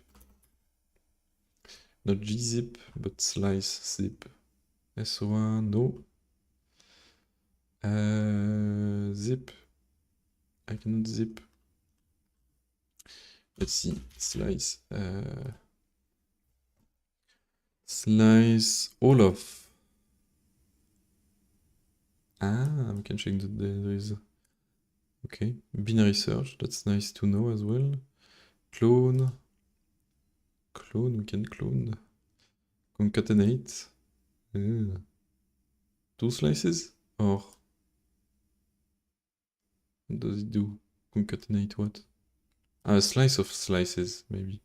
Not gzip, but slice zip. SO1, no. Zip. I cannot zip. Let's see. Slice. Slice all of. Ah, we can check that there is. Okay. Binary search. That's nice to know as well. Clone. Clone. We can clone. Concatenate. Two slices? Or what does it do? Concatenate what? A slice of slices, maybe.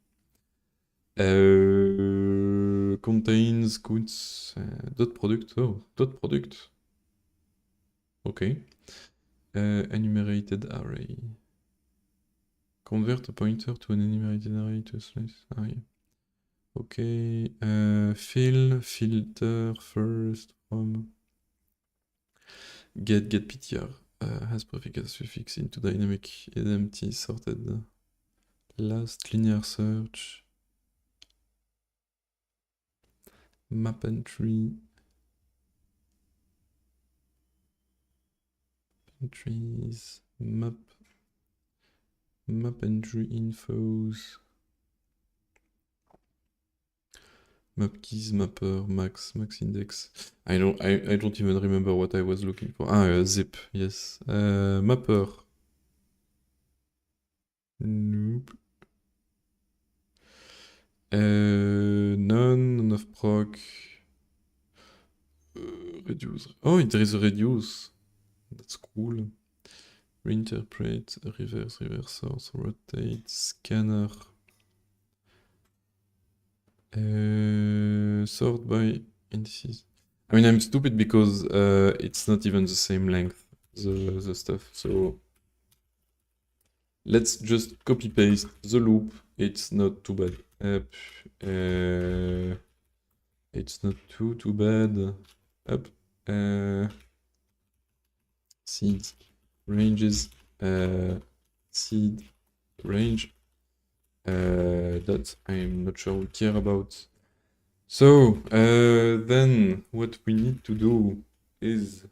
Contains goods dot product. Oh, dot product. Okay. Enumerated array. Convert a pointer to an enumerated array to a slice. Ah, yeah. Okay. Fill, filter first from get ptr. Has prefix suffix into dynamic is empty sorted. Last linear search. Map entry. Entries. Map entry infos. Map keys, mapper, max index. I don't even remember what I was looking for. Ah, zip, yes. Mapper. Nope. None of proc. Reduce. Oh, there is a reduce. That's cool. Reinterpret, reverse source, rotate, scanner. Sort by indices. I mean, I'm stupid because it's not even the same length, the stuff. So let's just copy paste the loop. It's not too bad. It's not too bad. Up. Seeds, ranges, seed, range. That I'm not sure we care about. So then what we need to do is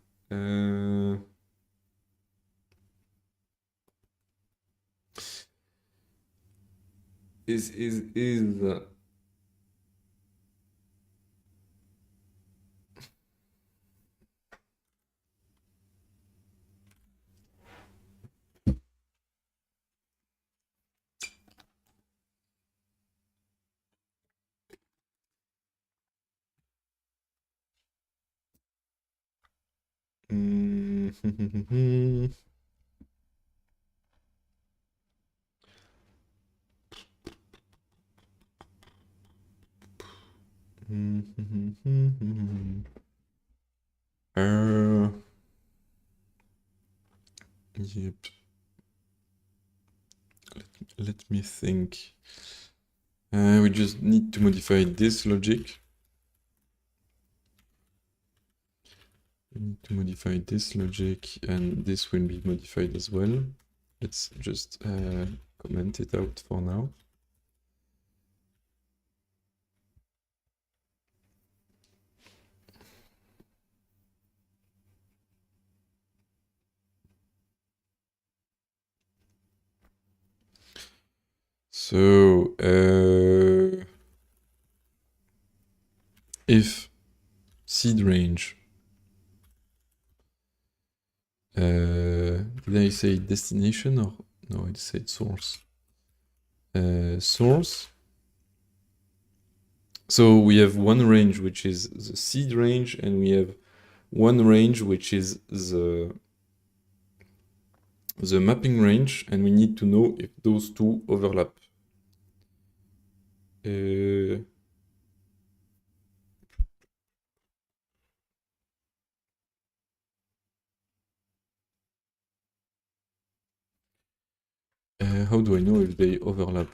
yep. Let me think. We just need to modify this logic. We need to modify this logic, and this will be modified as well. Let's just comment it out for now. So if seed range, did I say destination or no? I said source. Source. So we have one range which is the seed range, and we have one range which is the mapping range, and we need to know if those two overlap. How do I know if they overlap?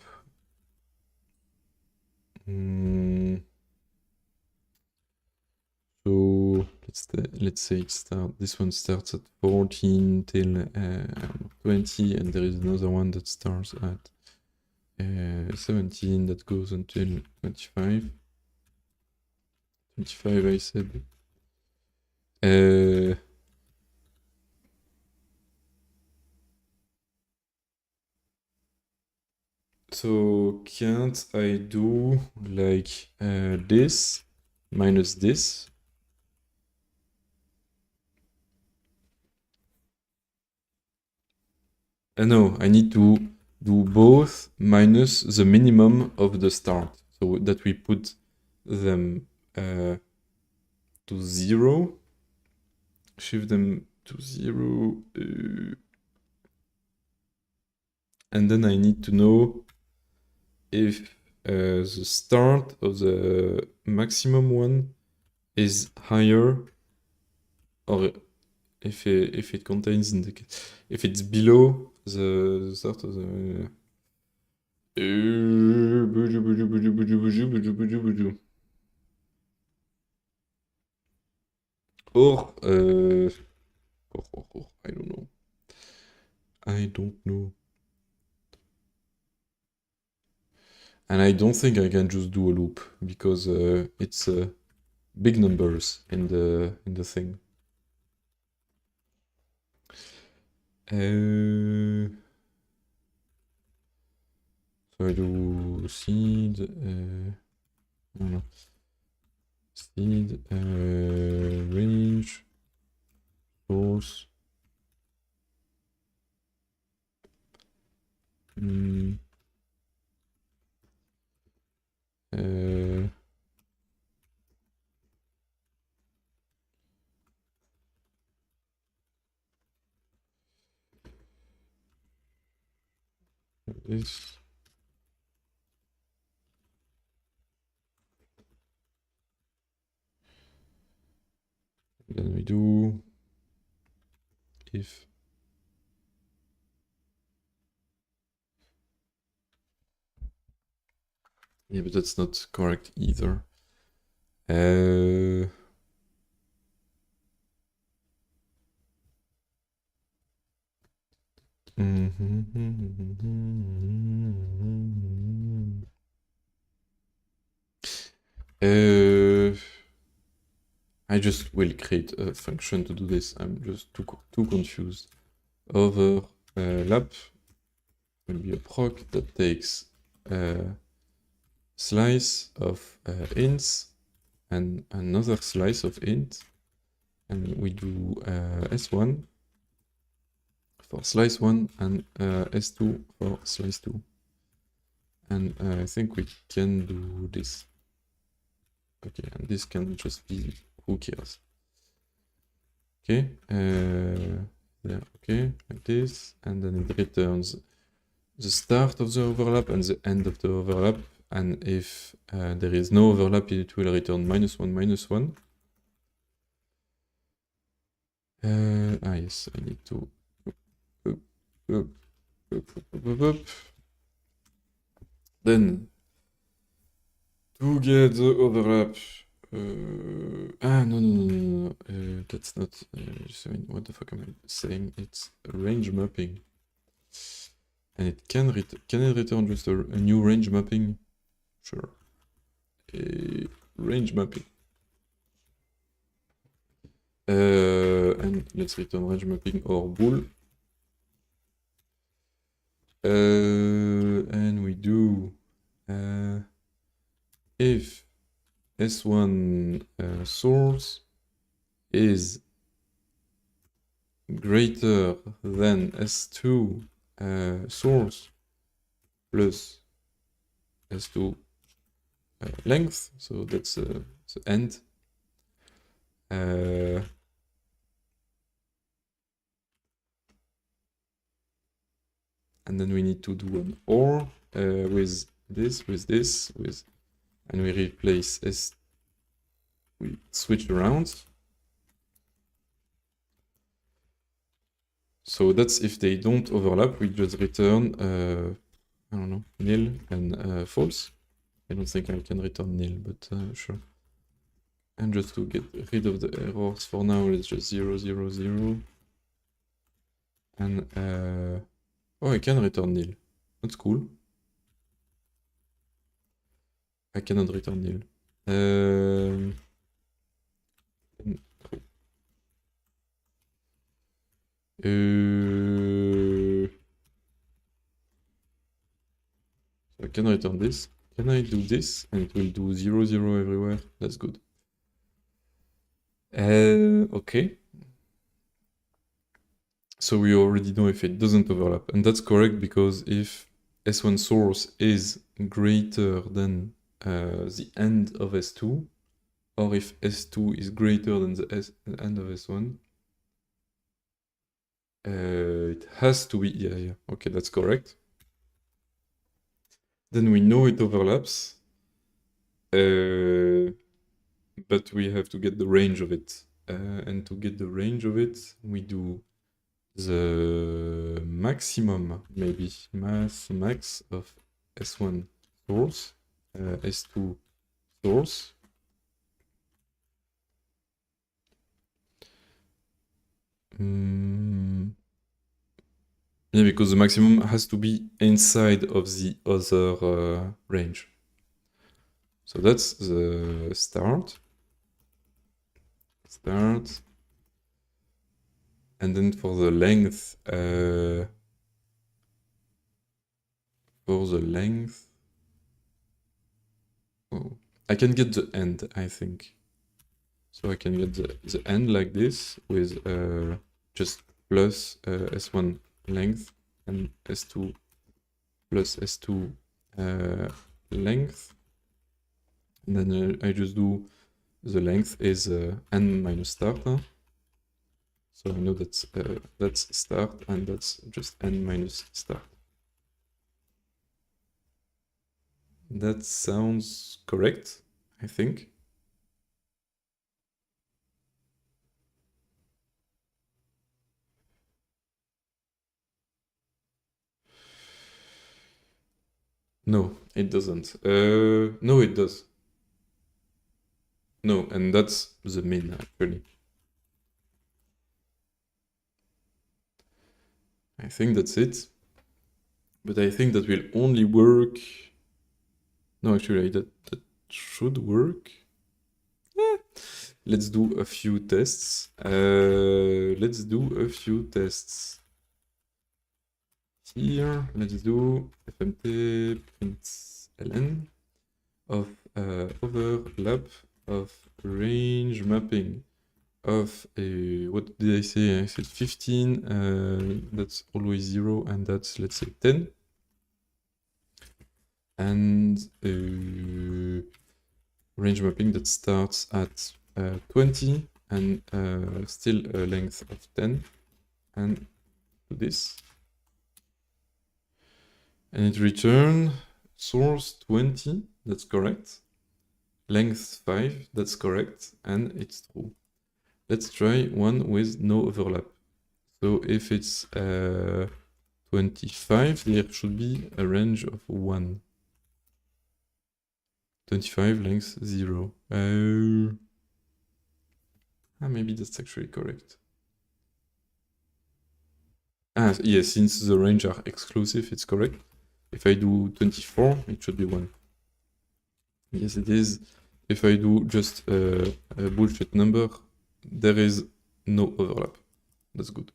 So let's say this one starts at 14 till 20, and there is another one that starts at 17 that goes until 25. 25, I said. So can't I do like this minus this? No, I need to do both minus the minimum of the start, so that we put them to 0, shift them to 0, and then I need to know if the start of the maximum one is higher, or if it contains if it's below the start of the or I don't know. I don't know. And I don't think I can just do a loop because it's big numbers in the thing. So I do seed, no. Seed, range, source. This. Then we do if yeah, but that's not correct either. I just will create a function to do this. I'm just too confused. Overlap will be a proc that takes a slice of ints and another slice of int, and we do s1 for slice 1 and s2 for slice 2. And I think we can do this. Okay, and this can just be, who cares? Okay, there, okay, like this, and then it returns the start of the overlap and the end of the overlap, and if there is no overlap, it will return -1, -1. Yes, I need to then to get the overlap. No. That's not. What the fuck am I saying? It's a range mapping, and it can it return just a new range mapping? Sure. A range mapping. And let's return range mapping or bool. And we do if S1 source is greater than S2 source plus S2 length, so that's the end. And then we need to do an OR with this, and we replace S. We switch around. So that's if they don't overlap, we just return, I don't know, nil and false. I don't think I can return nil, but sure. And just to get rid of the errors for now, let's just 0, 0, 0. And, oh, I can return nil. That's cool. I cannot return nil. So I can return this. Can I do this? And it will do 0, 0 everywhere. That's good. Okay. So we already know if it doesn't overlap. And that's correct because if S1 source is greater than the end of S2, or if S2 is greater than the end of S1, it has to be, yeah, okay, that's correct. Then we know it overlaps, but we have to get the range of it. And to get the range of it, we do the maximum, maybe, max of S1 source, S2 source. Yeah, because the maximum has to be inside of the other range. So that's the start. And then for the length, oh, I can get the end, I think. So I can get the end like this with just plus S1 length and S2 plus S2 length. And then I just do the length is n minus start. So I know that's start and that's just n minus start. That sounds correct, I think. No, it doesn't. No, it does. No, and that's the min, actually. I think that's it. But I think that will only work... No, actually, that should work. Let's do a few tests. Here, let's do fmt println of overlap of range mapping of what did I say? I said 15, that's always 0, and that's, let's say, 10. And range mapping that starts at 20 and still a length of 10, and do this. And it returns source 20, that's correct. Length 5, that's correct, and it's true. Let's try one with no overlap. So if it's 25, there should be a range of 1. 25, length 0. Maybe that's actually correct. Yes, since the range are exclusive, it's correct. If I do 24, it should be 1. Yes, it is. If I do just a bullshit number, there is no overlap. That's good.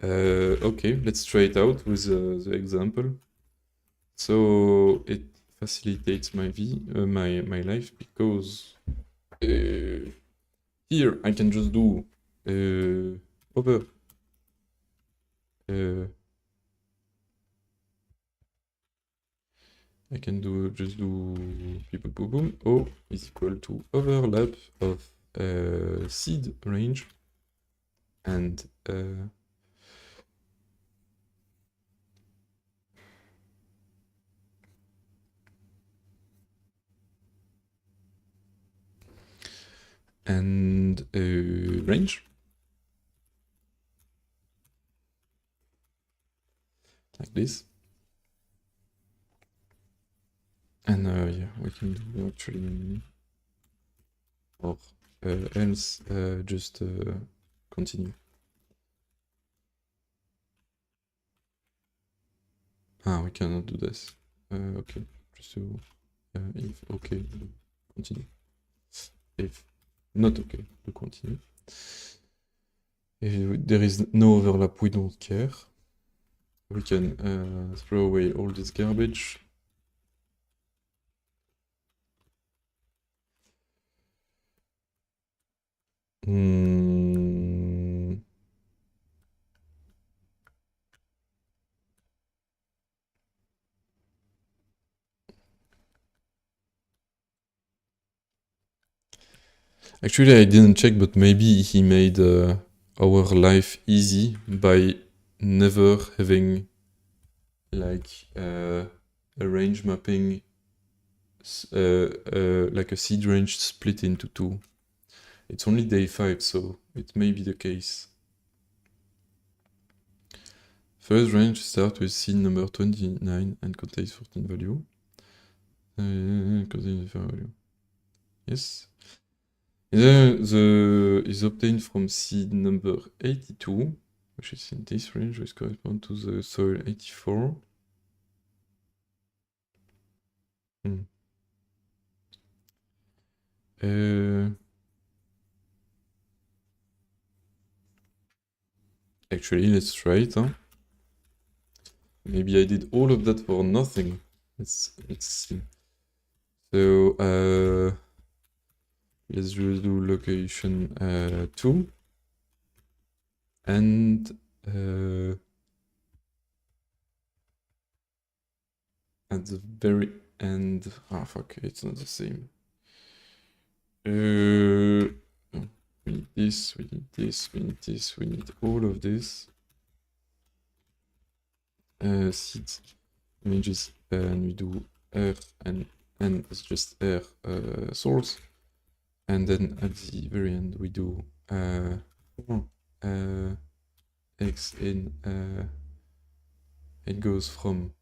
Okay, let's try it out with the example. So it facilitates my my life because here I can just do over I can just do boom boom boom. O is equal to overlap of seed range and range. like this. And yeah, we can do actually, or else just continue. We cannot do this. Okay, just do if okay, continue. If not okay, to continue. If there is no overlap, we don't care. We can throw away all this garbage. Actually, I didn't check, but maybe he made our life easy by never having like a range mapping, like a seed range split into two. It's only day 5, so it may be the case. First range starts with seed number 29 and contains 14 value. Contains value. Yes. Is obtained from seed number 82, which is in this range, which corresponds to the soil 84. Actually, let's try it. Huh? Maybe I did all of that for nothing. Let's see. So let's just do location 2 and at the very end. Fuck, it's not the same. We need this, we need this, we need this, we need all of this. Seed images, and we do R and it's just R source. And then at the very end we do X in, it goes from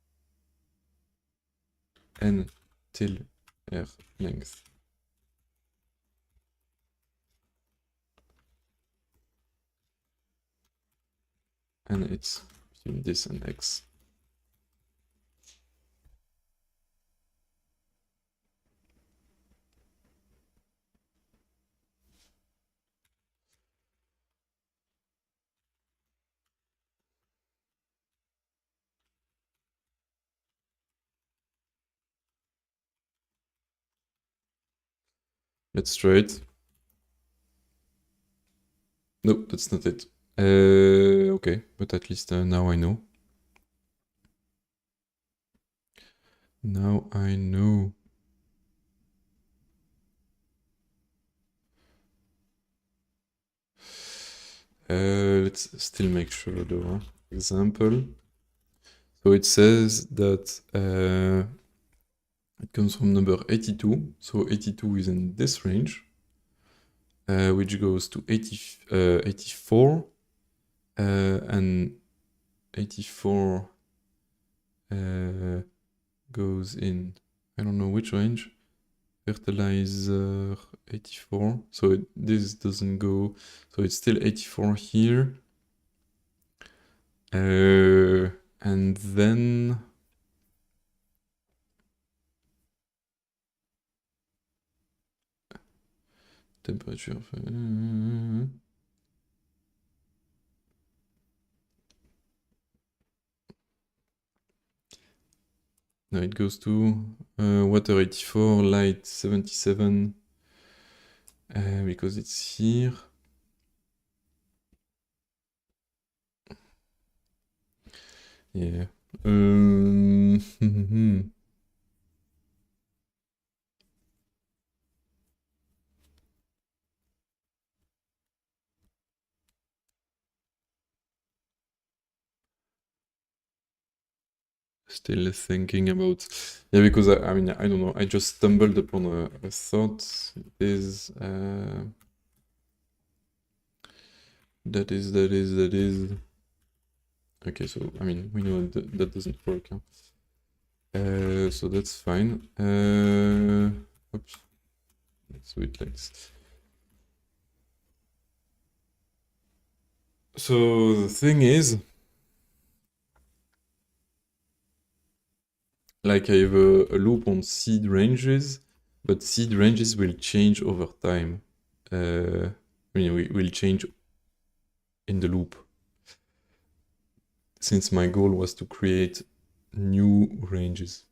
N till R length. And it's between this and X. Let's try it. Nope, that's not it. Okay, but at least now I know. Now I know. Let's still make sure though. Example. So it says that it comes from number 82. So 82 is in this range, which goes to 84. And 84 goes in, I don't know which range, fertilizer 84. So this doesn't go, so it's still 84 here. And then temperature. No, it goes to water 84, light 77, because it's here. Yeah. Still thinking about, yeah, because I mean, I don't know, I just stumbled upon a thought. That is Okay, so I mean we know that doesn't work. Huh? So that's fine. Oops. Let's do it like this. So the thing is, like I have a loop on seed ranges, but seed ranges will change over time. I mean, we will change in the loop. Since my goal was to create new ranges.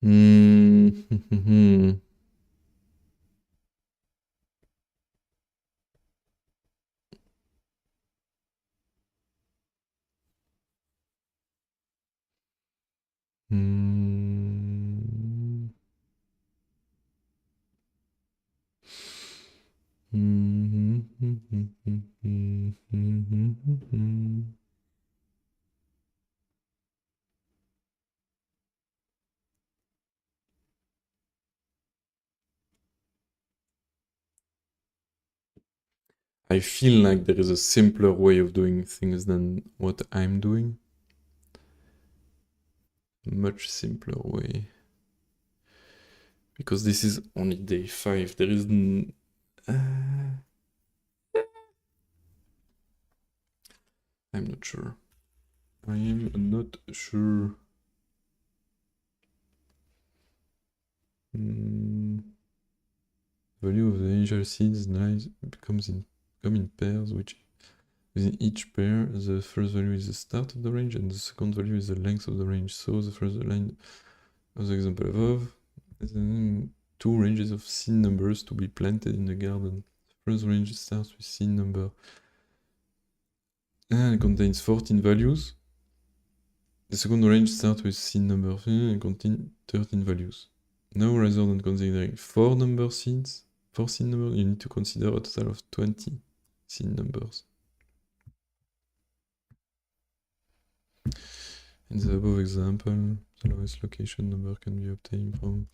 Hmm. I feel like there is a simpler way of doing things than what I'm doing. Much simpler way. Because this is only day 5. There is... I'm not sure. I am not sure. Value of the initial seeds come in pairs, which within each pair, the first value is the start of the range and the second value is the length of the range. So the first line of the example above is 2 ranges of seed numbers to be planted in the garden. The first range starts with seed number and contains 14 values. The second range starts with seed number 3 and contains 13 values. Now, rather than considering 4 seed numbers, you need to consider a total of 20 seed numbers. In the above example, the lowest location number can be obtained from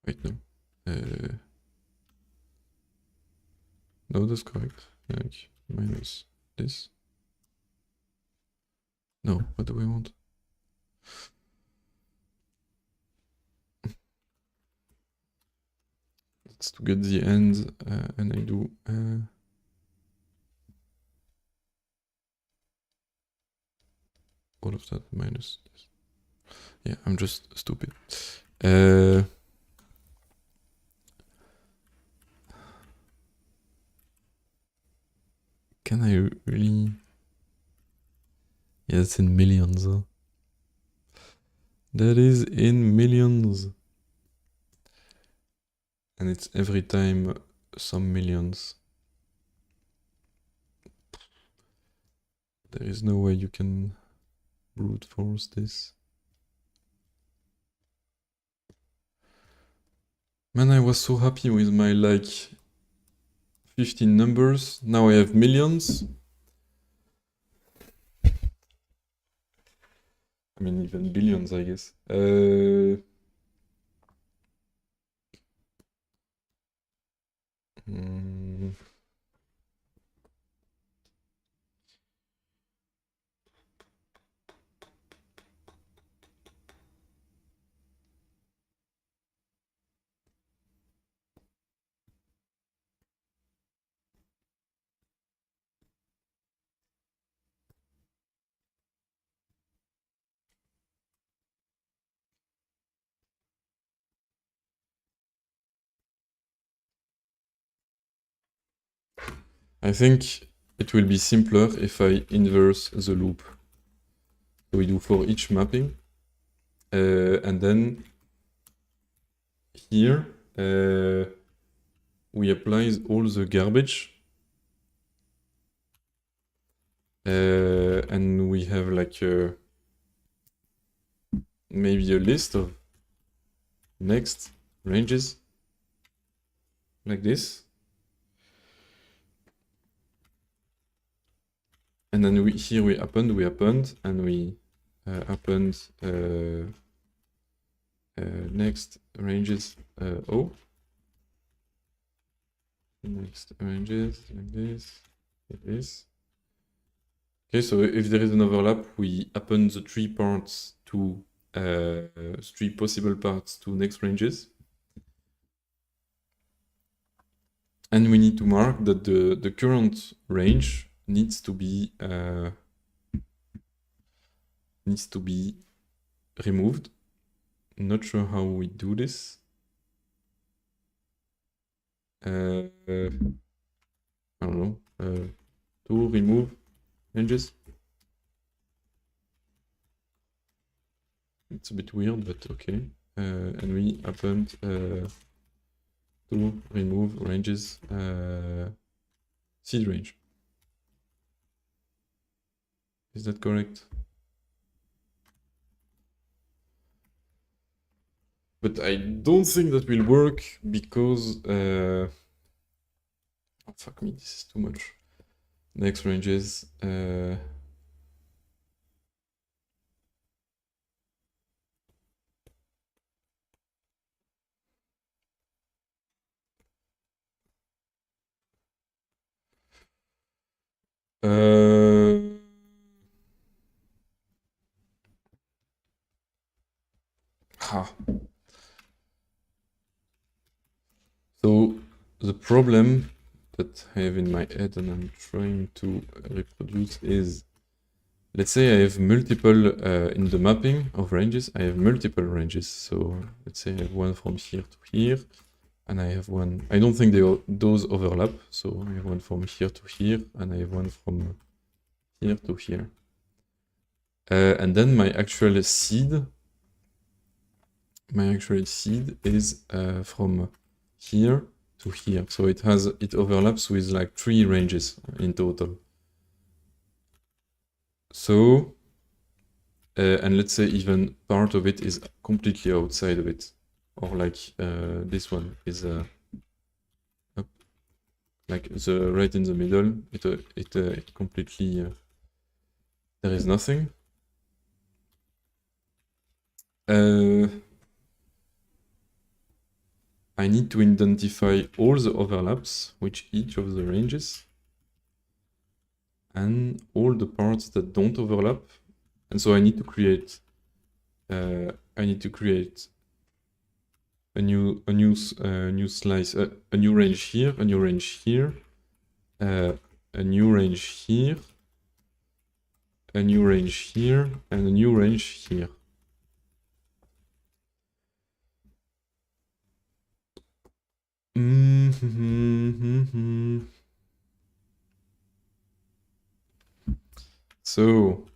wait, no. No, that's correct. Like, minus this. No, what do we want? It's to get the end, and I do all of that minus this. Yeah, I'm just stupid. Can I really? Yeah, it's in millions. That is in millions. And it's every time some millions. There is no way you can brute force this. Man, I was so happy with my, like, 15 numbers. Now I have millions. I mean, even billions, I guess. I think it will be simpler if I inverse the loop. So we do for each mapping. And then here we apply all the garbage and we have like maybe a list of next ranges like this. And then here we append, and we append next ranges O. Next ranges like this, like this. Okay, so if there is an overlap, we append the three parts to three possible parts to next ranges. And we need to mark that the current range needs to be removed. Not sure how we do this. I don't know. To remove ranges. It's a bit weird, but okay. And we append to remove ranges seed range. Is that correct? But I don't think that will work because oh, fuck me, this is too much. Next ranges So the problem that I have in my head and I'm trying to reproduce is, let's say I have multiple, in the mapping of ranges, I have multiple ranges. So let's say I have one from here to here, and I have one, I don't think those overlap. So I have one from here to here, and I have one from here to here. And then my actual seed is from here to here. So it overlaps with like 3 ranges in total. So, and let's say even part of it is completely outside of it. Or like this one is like the right in the middle, it completely, there is nothing. I need to identify all the overlaps with each of the ranges and all the parts that don't overlap. And so I need to create a new slice, a new range here, a new range here, a new range here, a new range here, and a new range here. So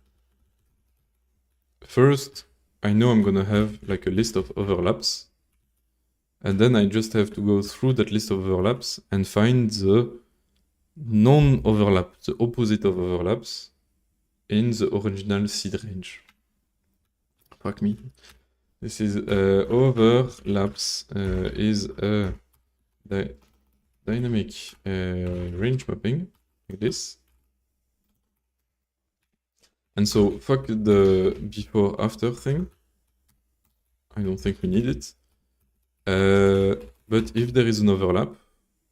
first, I know I'm gonna have like a list of overlaps, and then I just have to go through that list of overlaps and find the non-overlap, the opposite of overlaps, in the original seed range. Fuck me. This is overlaps is a dynamic range mapping like this. And so fuck the before after thing. I don't think we need it. But if there is an overlap,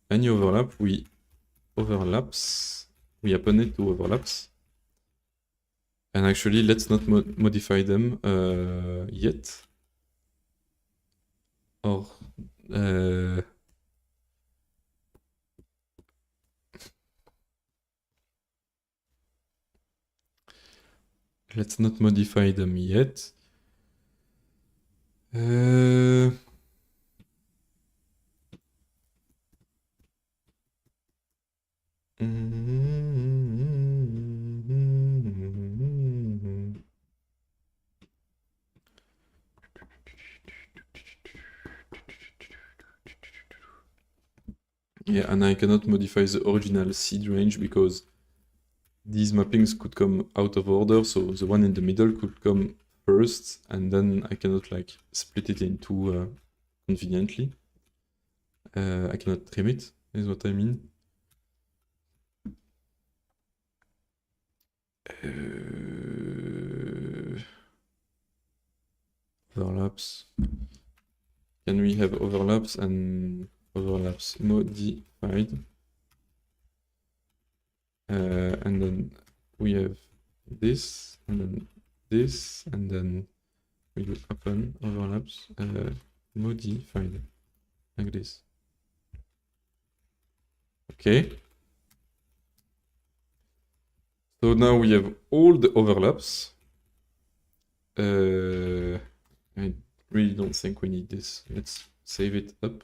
any overlap, we append it to overlaps. And actually, let's not modify them yet. Or let's not modify them yet. Yeah, and I cannot modify the original seed range because these mappings could come out of order, so the one in the middle could come first, and then I cannot like split it in two conveniently. I cannot trim it, is what I mean. Overlaps. Can we have overlaps and overlaps modified? And then we have this, and then this, and then we do open overlaps modified like this. Okay. So now we have all the overlaps. I really don't think we need this. Let's save it up.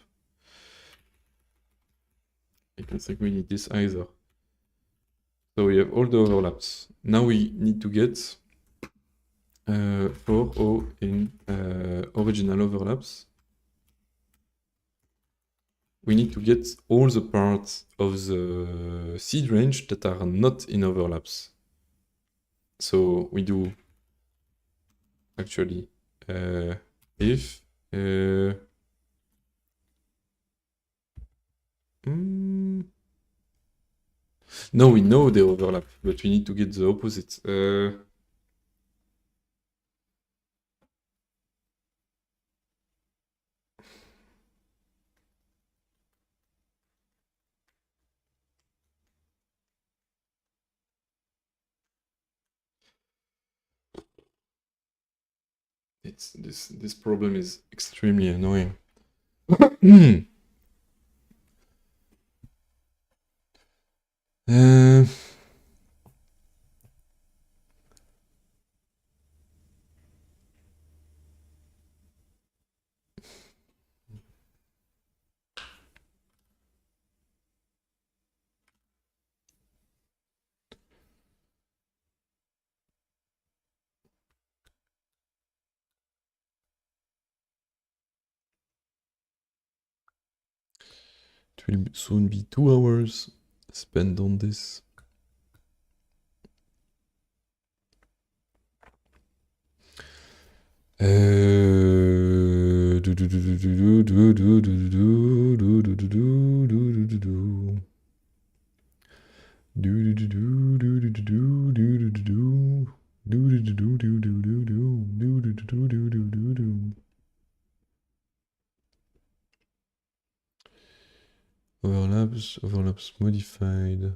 I don't think we need this either. So we have all the overlaps. Now we need to get 4O in original overlaps. We need to get all the parts of the seed range that are not in overlaps. So we do actually if no, we know they overlap, but we need to get the opposite. This problem is extremely annoying. It will soon be 2 hours spent on this. Overlaps modified.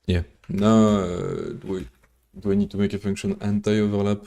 Yeah. Now, do I need to make a function anti-overlap?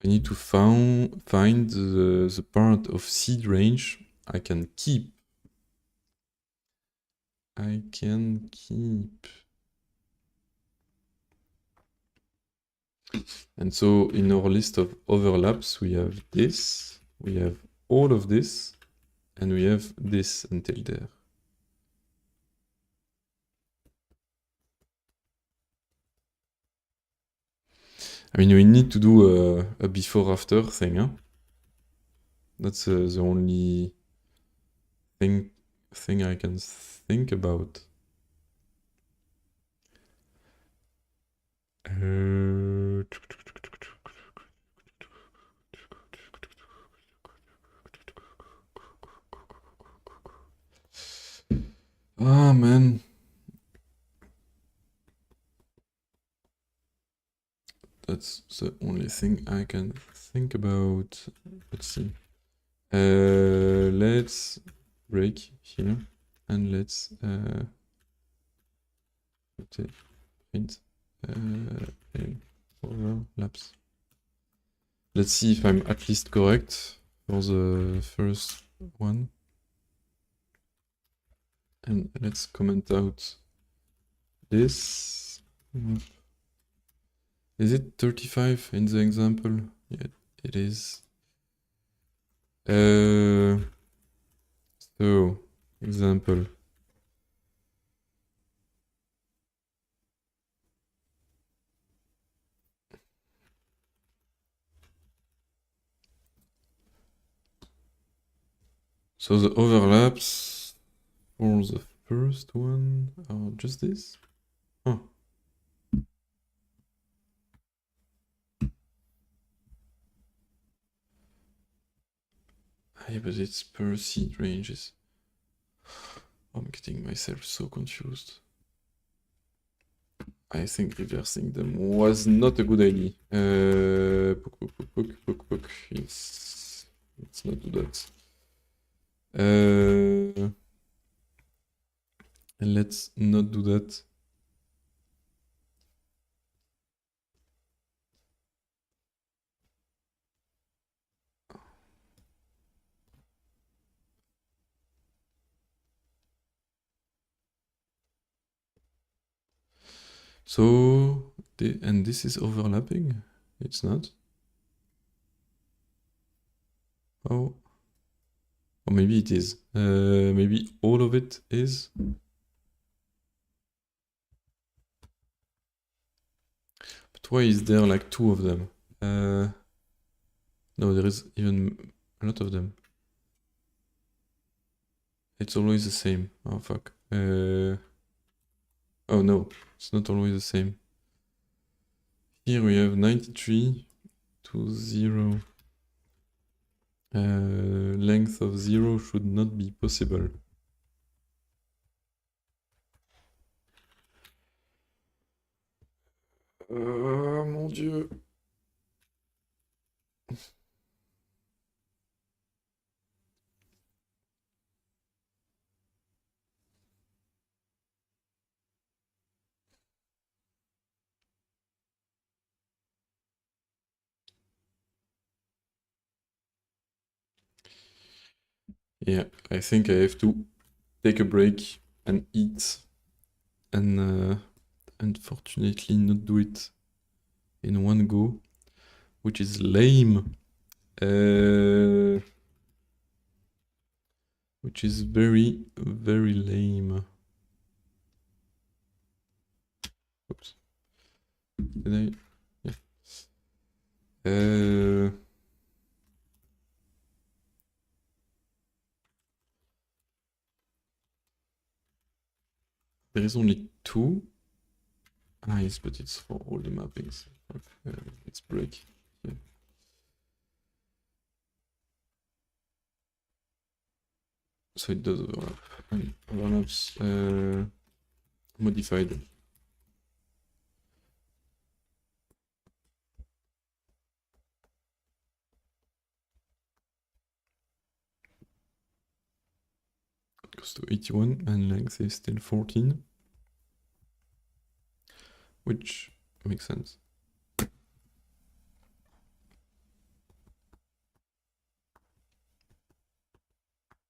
I need to find the part of seed range I can keep. And so in our list of overlaps, we have this, we have all of this, and we have this until there. I mean, we need to do a before-after thing, huh? That's the only thing I can think about. Ah, man. That's the only thing I can think about. Let's see. Let's break here and let's print overlaps. Let's see if I'm at least correct for the first one. And let's comment out this. Is it 35 in the example? Yeah, it is. So, example. So the overlaps for the first one are just this? Huh. Yeah, but it's per seed ranges. I'm getting myself so confused. I think reversing them was not a good idea. Yes. Let's not do that. And let's not do that. So, and this is overlapping? It's not? Oh. Or maybe it is. Maybe all of it is. But why is there like two of them? No, there is even a lot of them. It's always the same. Oh, fuck. Oh, no. It's not always the same. Here we have 93 to 0. Length of 0 should not be possible. Mon Dieu. Yeah, I think I have to take a break and eat and unfortunately not do it in one go, which is lame. Which is very, very lame. Oops. Did I? Yeah. There is only two. Ah, yes, but it's for all the mappings. Okay, let's break. Yeah. So it does overlap. And overlaps modified. It goes to 81 and length is still 14. Which makes sense.